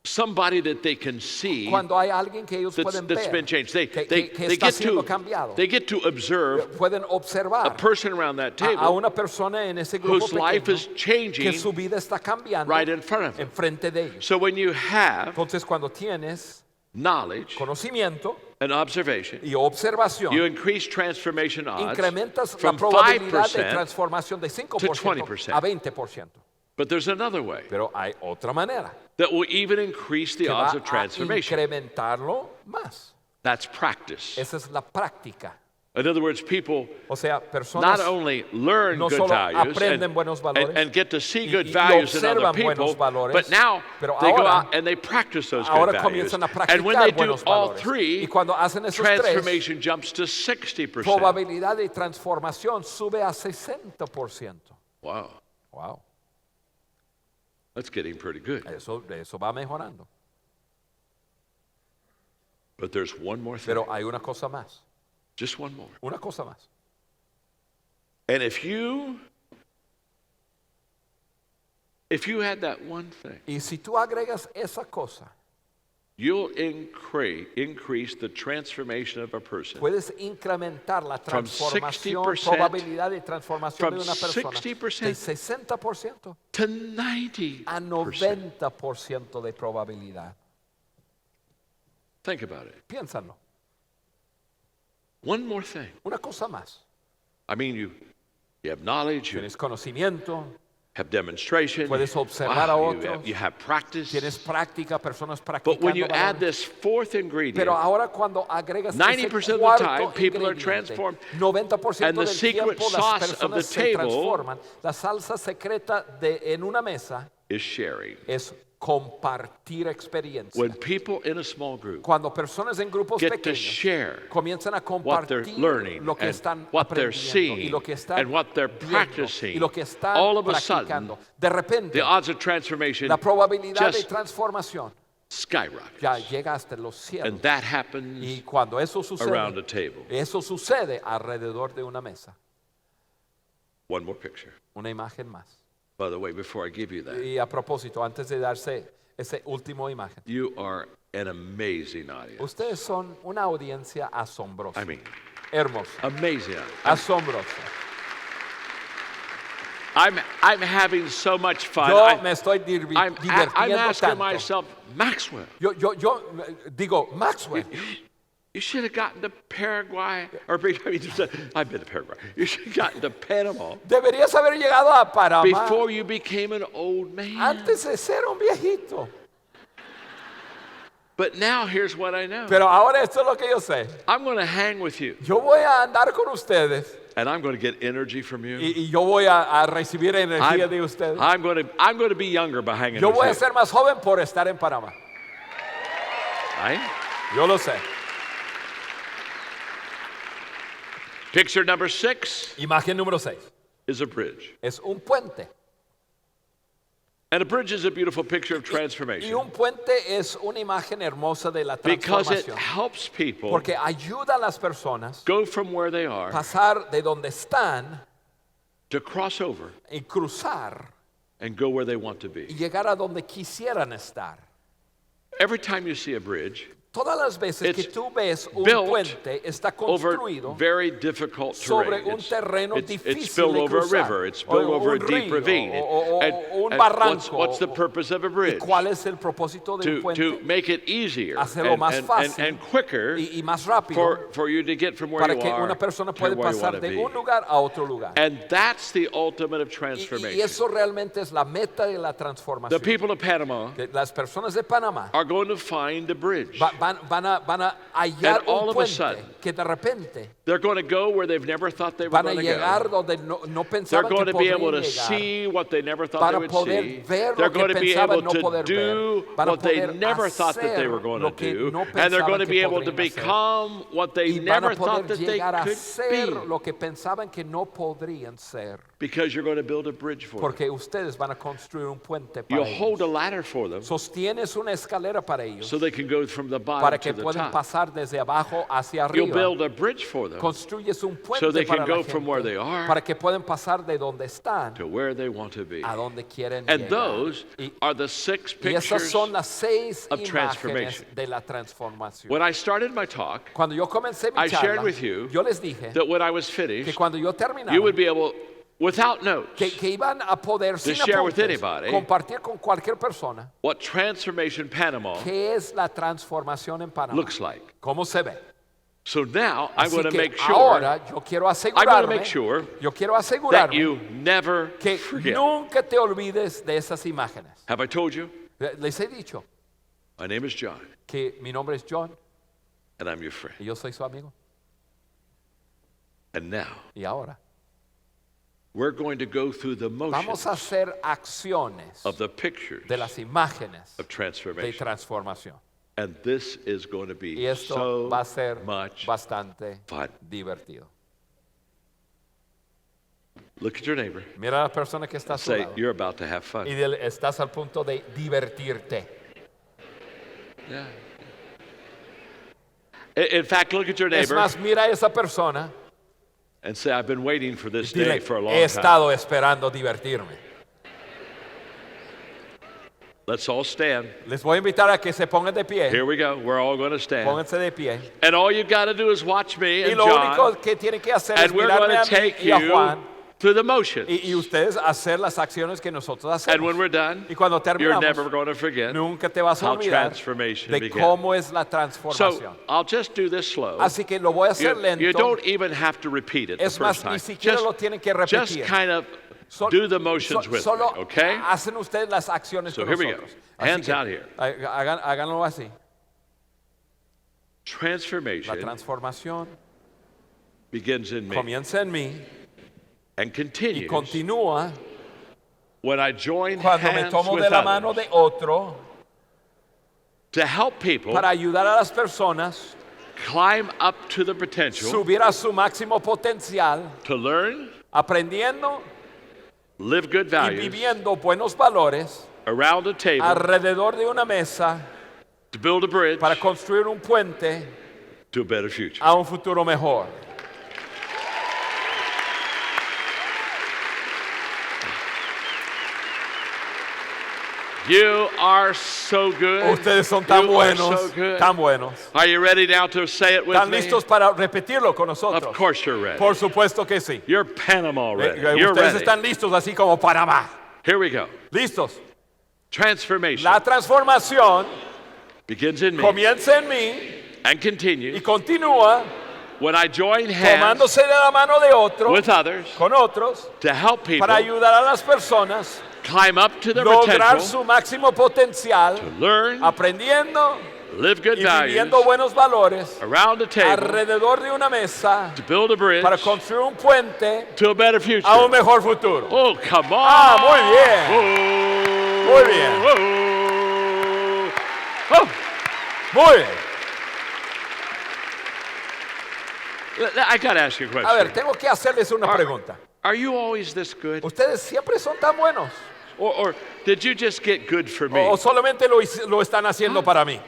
somebody that they can see cuando hay alguien que ellos pueden that's been ver, changed. They que está siendo cambiado. get to observe Pueden a observar person around that a table una persona en ese grupo whose life is pequeño changing que su vida está cambiando right in front of them. enfrente de ellos. So when you have Entonces, cuando tienes knowledge conocimiento and observation, y observación, you increase transformation odds incrementas la from probabilidad de 5%. transformación de 5% to 20%. a 20%. But there's another way Pero hay otra manera that will even increase the que va odds of a transformation. incrementarlo más. That's practice. Esa es la práctica. In other words, people O sea, personas not only learn no good solo values aprenden buenos valores and get to see y- good y values in other observan people, buenos valores, but now pero they go ahora- out and they practice those good ahora values. comienzan a And when they practicar do buenos all valores. 3, Y cuando hacen esos 3, transformation jumps to 60%. probabilidad de transformación sube a 60%. Wow, Wow, that's getting pretty good. eso va mejorando. But there's one more thing, Pero hay una cosa más, just one more. una cosa más. And if you had that one thing, Y si tú agregas esa cosa, you'll increase the transformation of a person puedes incrementar la From transformación, 60% probabilidad de transformación de una from persona 60% de 60% to 90%. a 90% de probabilidad. Think about it. Piénsalo. One more thing. Una cosa más. I mean, you have knowledge, you Tienes conocimiento, have demonstration, puedes observar a wow, otros, you have practice. tienes práctica, personas But when you practicando add valores. this fourth ingredient, Pero ahora cuando agregas 90% ese of the cuarto time, people are ingrediente, transformed. 90% And the del secret tiempo sauce las of personas the se table transforman. La salsa secreta en una mesa is sharing. es compartir experiencias. When people in a small group Cuando personas en grupos get to pequeños share comienzan a what they're compartir learning lo que and están what they're aprendiendo y seeing lo que están and what they're viendo practicing, y lo que están all of a sudden, practicando. De repente, the odds of transformation la probabilidad de just transformación skyrockets. ya llega hasta los cielos. And that happens Y cuando eso around a sucede, table. eso sucede alrededor de una mesa. One more picture. Una imagen más. By the way, before I give you that, Y a propósito, antes de darse esa última imagen, you are an amazing audience. ustedes son una audiencia asombrosa. I mean, Hermosa. amazing. Asombrosa. I'm having so much fun. Yo me estoy I'm divirtiendo asking tanto. myself, Maxwell, Yo digo, Maxwell, you should have gotten to Paraguay, or I've been to Paraguay. You should have gotten to Panama deberías haber llegado a Panamá before you became an old man. antes de ser un viejito. But now here's what I know. Pero ahora esto es lo que yo sé. I'm going to hang with you, Yo voy a andar con ustedes and I'm going to get energy from you. y yo voy a recibir energía de ustedes. I'm going to be younger by hanging Yo with voy a you. ser más joven por estar en Panamá. Right? Yo lo sé. Picture number 6 Imagen número 6. is a bridge. Es un puente. And a bridge is a beautiful picture of Y transformation un puente es una imagen hermosa de la because it transformación. helps people Porque ayuda a las personas go from where they are pasar de donde están to cross over y cruzar and go where they want to y be. llegar a donde quisieran estar. Every time you see a bridge, Todas las veces que It's tú ves un built puente, está over construido very difficult sobre terrain. un terreno It's difícil built de over a cruzar. river. It's O built over a un deep río, ravine. o un And barranco. what's the purpose of a ¿Y bridge? cuál es el propósito de un To puente? make it easier Hacerlo más fácil and quicker y más rápido for you to get from where para you que are una persona to pueda where you pasar want to de be. un lugar a otro lugar. And that's the ultimate of Y transformation. eso realmente es la meta de la The transformación. people of Panama Que las personas de Panamá are going to find a bridge. van a hallar And all un of a puente sudden, que de repente They're going to go where they've never thought they were van a going to llegar go. donde no They're pensaban going que to be podrían able to llegar. see what they never thought Van they a would poder see. ver They're lo que going to be pensaban able no to poder ver. do Van a what they poder never thought that they hacer were going lo to que do. no And they're going to pensaban be que able to podrían hacer. become what they Y van never a thought poder that they llegar a could ser be. lo que pensaban que no podrían ser. Because you're going to build a bridge for them. Porque ustedes van a construir un puente You'll para hold a ellos. ladder for them Sostienes una escalera para ellos so they can go from the para bottom que to the puedan top. pasar desde abajo hacia You'll arriba. build a bridge for them Construyes un puente so they can para go la from where they gente are para que puedan pasar de donde están to where they want to be. a donde quieren And llegar. those Y are the 6 esas pictures. son las 6 of imágenes transformation. de la transformación. When I started my talk, Cuando yo comencé mi I shared charla, with you yo les dije that when I was que finished, cuando yo terminara, you would be able, without notes, que iban a poder sin share with apuntes, anybody compartir con cualquier persona what Transformation Panama qué es la transformación en Panamá. looks like. ¿Cómo se ve? So now I'm Así going to que make sure ahora yo quiero asegurarme, make sure yo quiero that asegurarme you never que forget. nunca te olvides de esas imágenes. Have I told you? Les he dicho My name is John, que mi nombre es John and I'm your friend. y yo soy su amigo. And now Y ahora we're going to go through the motions vamos a hacer acciones of the pictures de las imágenes of de transformation. transformación. And this is going to Y be esto so va a ser much bastante fun. divertido. Look at your neighbor. Mira a la persona que está a su Say, lado you're about to have fun. y dile, estás al punto de divertirte. Yeah. In fact, look at your Es neighbor más, mira a esa persona and say, I've been waiting for y this day dile, for a long he time. estado esperando divertirme. Let's all stand. Les voy a invitar a que se pongan de pie. Here we go. We're all going to stand. Pónganse de pie. And all you got to do is watch me Y and lo John, único que tienen que hacer es and we're going mirarme a to mí take y a you Juan through the motions. y ustedes hacer las acciones que nosotros And when hacemos. we're done, Y cuando you're terminamos, never going to forget nunca te vas a how olvidar transformation de began. cómo es la So transformación. I'll just do this slow. Así que lo voy a hacer You lento. don't even have to repeat it the Es más, first time. ni siquiera lo tienen que Just repetir. kind of do the motions with me, Solo okay? hacen ustedes las acciones So con here we go. nosotros. Así Hands que out here. Háganlo así. La Transformation transformación begins in me comienza en mí and y continues continúa when I join cuando me hands tomo with de la mano others de otro to help people para ayudar a las personas climb up to the potential subir a su máximo potencial, to learn, aprendiendo live good y values viviendo buenos valores around a table alrededor de una mesa to build a bridge para construir un puente to a better future. a un futuro mejor. You are so good. Ustedes son tan You are buenos, so good. tan buenos. Are you ready now to say it with ¿Están me? listos para repetirlo con nosotros? Of course you're ready. Por supuesto que sí. You're Panama ready. You're Ustedes ready. están listos así como Panamá. Here we go. ¿Listos? Transformation La transformación begins in me comienza en mí and y continues continúa when I join hands tomándose de la mano de otro, with others con otros, to help people para ayudar a las personas climb up to their lograr potential, su máximo potencial, to learn, aprendiendo live good y values viviendo buenos valores around the table, alrededor de una mesa to build a bridge para construir un puente to a better future. a un mejor futuro. Oh, come on. Ah, muy bien. Oh, Muy bien. oh. Muy bien. I got to ask you a question. A ver, tengo que hacerles una pregunta. Are you always this good? ¿Ustedes siempre son tan buenos? Or did you just get good for me? ¿O solamente lo están haciendo para mí?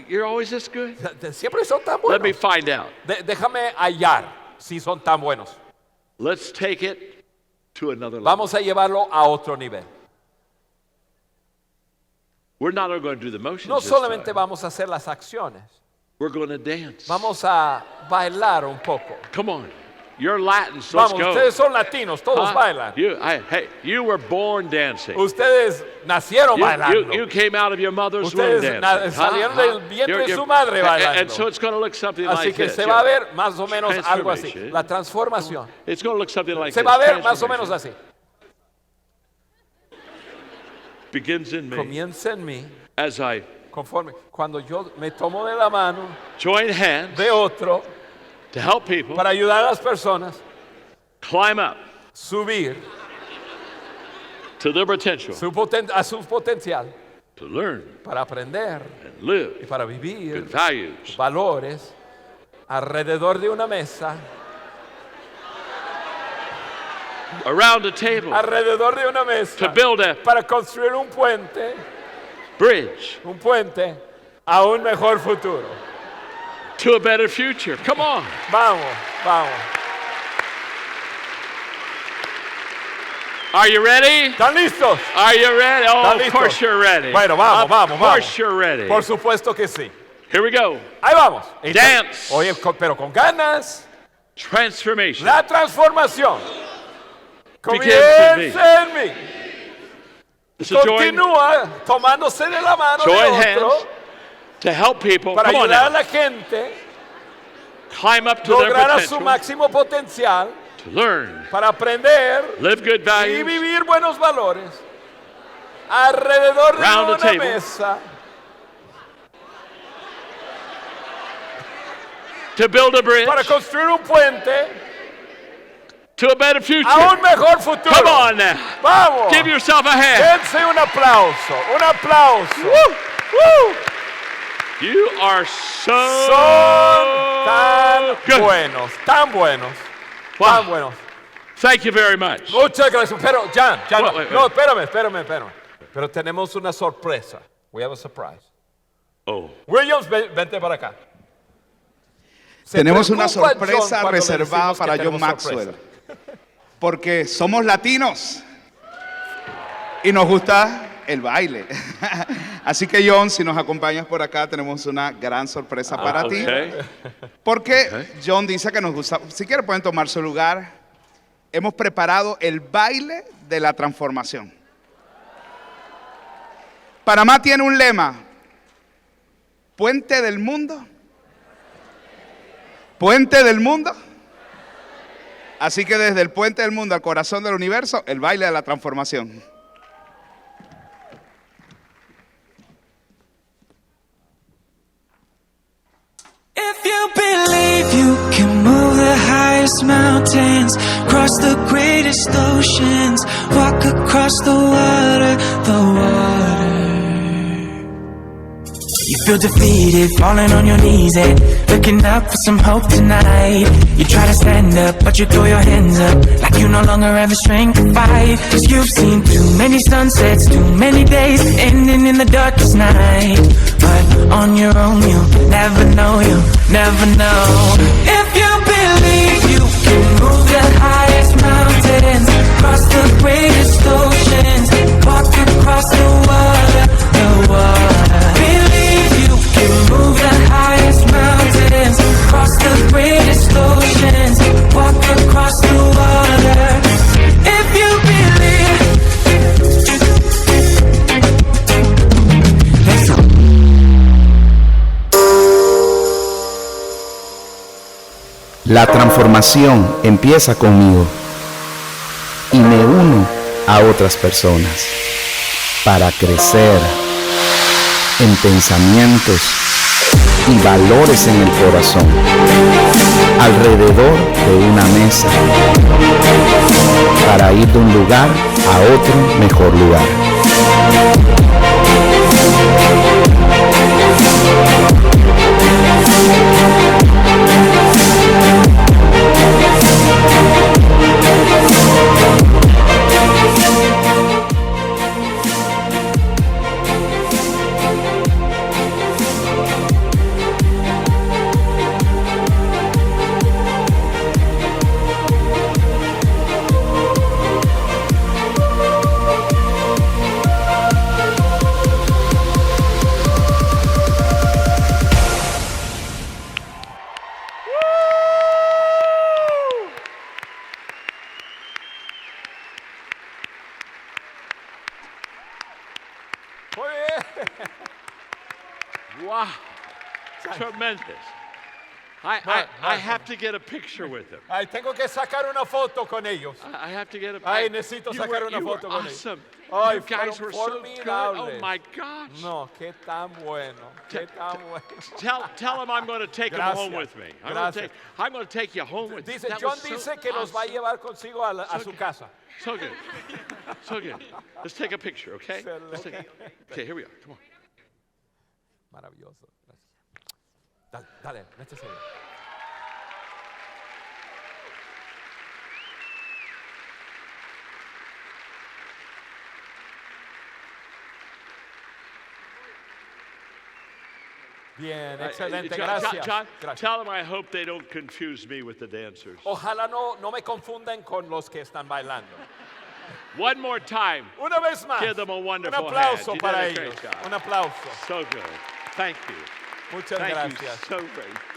You're always this good? Siempre son tan Let me buenos. find out. Déjame hallar si son tan buenos. Let's take it to another level. Vamos a llevarlo a otro nivel. We're not only going to do the motions No this solamente time. vamos a hacer las acciones, We're going to dance. vamos a bailar un poco. Come on. You're Latins. Let's Vamos, go. ustedes son latinos, todos Huh? bailan. Hey, you were born dancing. Ustedes nacieron bailando. You came out of your mother's Ustedes womb dancing. salieron del vientre de su madre bailando. And so it's going to look something Así like que this. se va a ver más o menos algo así. Transformation. La transformación. It's going to look something like Se this. va a ver más o menos Transformation así. begins in me Comienza en mí, as I conforme cuando yo me tomo de la mano join hands de otro to help people para ayudar a las personas climb up subir to their potential, a su potencial to learn para aprender and y live para good vivir values valores alrededor de una mesa, around a table alrededor de una to mesa build a para construir un puente bridge a un mejor futuro. to a better future. Come on. Vamos, vamos. Are you ready? ¿Están listos? Are you ready? Oh, ¿Están of course listos? you're ready. Bueno, vamos, Of vamos, course vamos. you're ready. Por supuesto que sí. Here we go. Ahí vamos. Dance. Oye, pero con ganas. Transformation. La transformación Begins comienza en mí. So join Continúa tomándose de la mano de hands otro to help people. para Come on ayudar a now. la gente Climb up to their lograr a su potential, máximo potencial to learn, para aprender live good y values, vivir buenos valores alrededor de Round the una table. mesa to build a bridge para construir un puente to a better future. a un mejor futuro. Come on now. Vamos. Give yourself a hand. Dense un aplauso, un aplauso. You are so Son tan good. buenos, tan buenos, Wow. tan buenos. Thank you very much. Muchas gracias. Pero, Jan, Wait. no, espérame. Pero tenemos una sorpresa. We have a surprise. Oh, Williams, vente para acá. Se Tenemos una preocupa John sorpresa cuando le reservada decimos que para John tenemos Maxwell. sorpresa. Porque somos latinos y nos gusta el baile. Así que John, si nos acompañas por acá, tenemos una gran sorpresa para ti. okay. Porque John dice que nos gusta. Si quieren pueden tomar su lugar. Hemos preparado el baile de la transformación. Panamá tiene un lema. Puente del mundo. Puente del mundo. Así que desde el puente del mundo al corazón del universo, el baile de la transformación. If you believe you can move the highest mountains, cross the greatest oceans, walk across the water, the water. You feel defeated, falling on your knees and looking up for some hope tonight. You try to stand up, but you throw your hands up like you no longer have the strength to fight. Cause you've seen too many sunsets, too many days ending in the darkest night. But on your own you'll never know, If you believe you can move the highest mountains, cross the greatest oceans, walk across the water. Believe you can move the highest mountains, cross the greatest oceans, walk across the water. If you believe. La transformación empieza conmigo y me uno a otras personas para crecer en pensamientos y valores en el corazón, alrededor de una mesa, para ir de un lugar a otro mejor lugar. Wow, tremendous. I have to get a picture with them. Ay, tengo que sacar una foto con ellos. I have to get a Ay, necesito sacar una foto con awesome. ellos. Ay, You guys were so good. Oh my gosh. No, qué tan bueno. Qué tan bueno. Tell them I'm going to take them home with me. I'm going to take you home with me. Dice, John dice que los va a llevar consigo a su casa. So good. So good. Let's take a picture, okay? Okay, here we are. Come on. Maravilloso. Gracias. Dale, métese ahí. Bien, excelente, gracias. John, tell them I hope they don't confuse me with the dancers. Ojalá no me confunden con los que están bailando. One more time. Una vez más. Give them a wonderful Un aplauso hand. para ellos. Un aplauso. So good. Thank you. Muchas gracias. So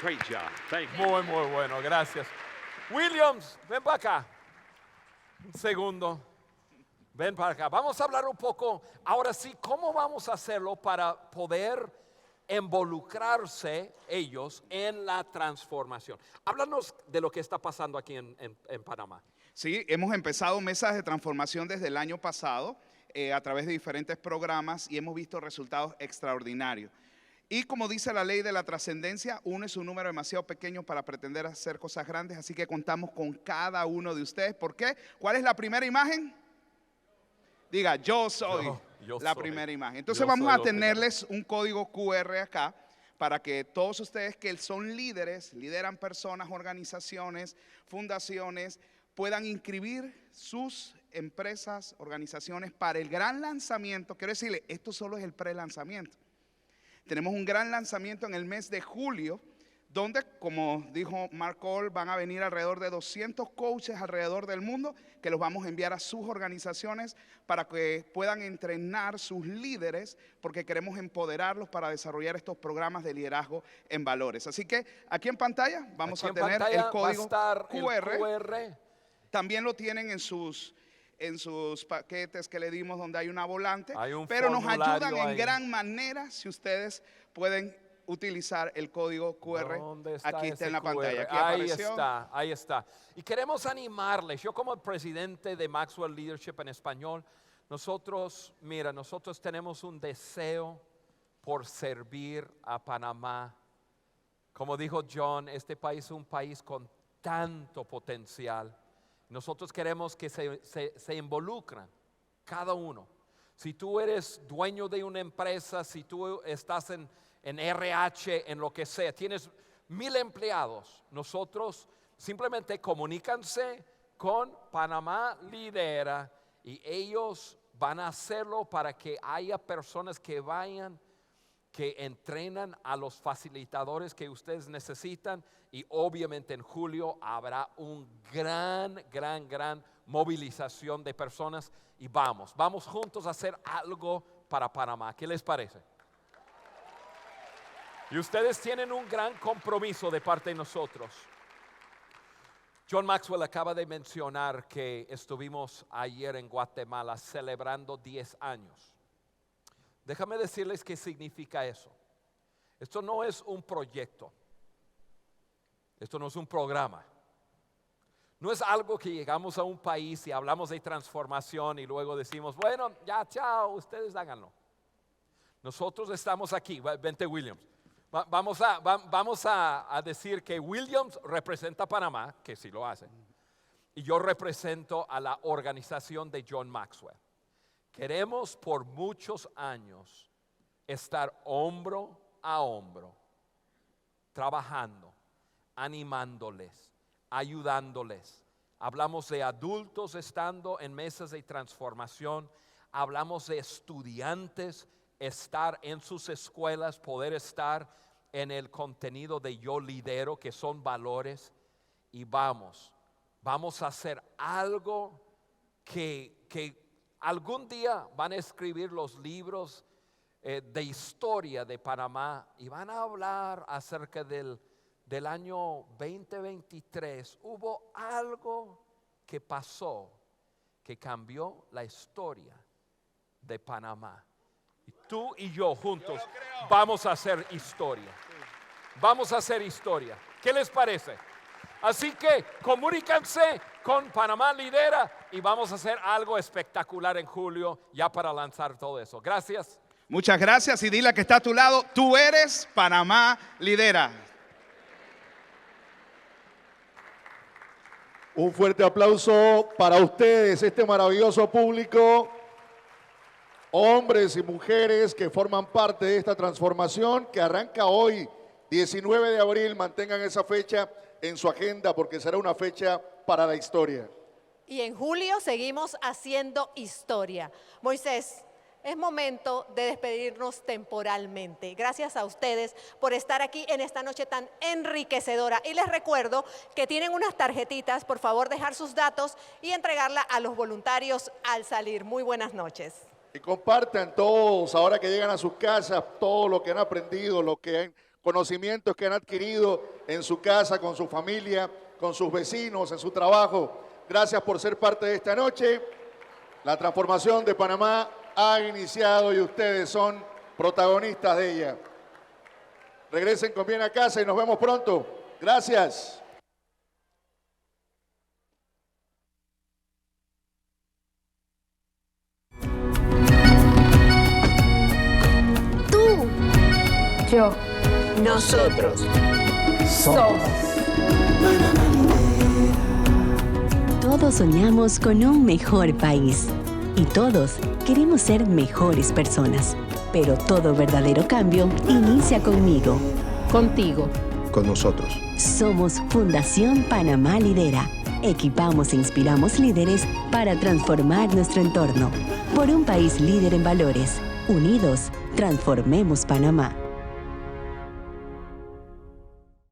great job. Thank you. Muy bueno, gracias. Williams, ven para acá. Un segundo. Ven para acá. Vamos a hablar un poco, ahora sí, cómo vamos a hacerlo para poder involucrarse ellos en la transformación. Háblanos de lo que está pasando aquí en Panamá. Sí, hemos empezado mesas de transformación desde el año pasado a través de diferentes programas y hemos visto resultados extraordinarios. Y como dice la ley de la trascendencia, uno es un número demasiado pequeño para pretender hacer cosas grandes, así que contamos con cada uno de ustedes. ¿Por qué? ¿Cuál es la primera imagen? Diga, yo soy la primera imagen. Entonces vamos a tenerles un código QR acá para que todos ustedes que son líderes, lideran personas, organizaciones, fundaciones, puedan inscribir sus empresas, organizaciones para el gran lanzamiento. Quiero decirle, esto solo es el pre-lanzamiento. Tenemos un gran lanzamiento en el mes de julio, donde, como dijo Mark Cole, van a venir alrededor de 200 coaches alrededor del mundo que los vamos a enviar a sus organizaciones para que puedan entrenar sus líderes, porque queremos empoderarlos para desarrollar estos programas de liderazgo en valores. Así que aquí en pantalla vamos a tener el código QR. También lo tienen en sus paquetes que le dimos donde hay una volante, pero nos ayudan en gran manera si ustedes pueden utilizar el código QR. Aquí está en la pantalla. Aquí ahí está. Y queremos animarles. Yo como presidente de Maxwell Leadership en español, nosotros tenemos un deseo por servir a Panamá. Como dijo John, este país es un país con tanto potencial. Nosotros queremos que se involucren cada uno. Si tú eres dueño de una empresa, si tú estás en RH, en lo que sea. Tienes 1000 empleados. Nosotros simplemente comunícanse con Panamá Lidera y ellos van a hacerlo para que haya personas que vayan, que entrenan a los facilitadores que ustedes necesitan, y obviamente en julio habrá un gran movilización de personas y vamos juntos a hacer algo para Panamá. ¿Qué les parece? Y ustedes tienen un gran compromiso de parte de nosotros. John Maxwell acaba de mencionar que estuvimos ayer en Guatemala celebrando 10 años. Déjame decirles qué significa eso. Esto no es un proyecto. Esto no es un programa. No es algo que llegamos a un país y hablamos de transformación y luego decimos, bueno, ya, chao, ustedes háganlo. Nosotros estamos aquí. Vente, Williams. Vamos a decir que Williams representa a Panamá, que sí lo hace, y yo represento a la organización de John Maxwell. Queremos por muchos años estar hombro a hombro, trabajando, animándoles, ayudándoles. Hablamos de adultos estando en mesas de transformación, hablamos de estudiantes estar en sus escuelas, poder estar en el contenido de Yo Lidero, que son valores, y vamos a hacer algo que algún día van a escribir los libros de historia de Panamá y van a hablar acerca del año 2023. Hubo algo que pasó que cambió la historia de Panamá. Y tú y yo juntos vamos a hacer historia. Vamos a hacer historia. ¿Qué les parece? Así que comuníquense con Panamá Lidera y vamos a hacer algo espectacular en julio ya para lanzar todo eso. Gracias. Muchas gracias y dile a que está a tu lado, tú eres Panamá Lidera. Un fuerte aplauso para ustedes, este maravilloso público. Hombres y mujeres que forman parte de esta transformación que arranca hoy, 19 de abril. Mantengan esa fecha en su agenda porque será una fecha para la historia. Y en julio seguimos haciendo historia. Moisés, es momento de despedirnos temporalmente. Gracias a ustedes por estar aquí en esta noche tan enriquecedora. Y les recuerdo que tienen unas tarjetitas, por favor dejar sus datos y entregarla a los voluntarios al salir. Muy buenas noches. Y compartan todos, ahora que llegan a sus casas, todo lo que han aprendido, conocimientos que han adquirido en su casa, con su familia, con sus vecinos, en su trabajo. Gracias por ser parte de esta noche. La transformación de Panamá ha iniciado y ustedes son protagonistas de ella. Regresen con bien a casa y nos vemos pronto. Gracias. Yo, nosotros, somos. Todos soñamos con un mejor país y todos queremos ser mejores personas. Pero todo verdadero cambio inicia conmigo, Contigo. Con nosotros. Somos Fundación Panamá Lidera. Equipamos e inspiramos líderes para transformar nuestro entorno. Por un país líder en valores. Unidos, transformemos Panamá.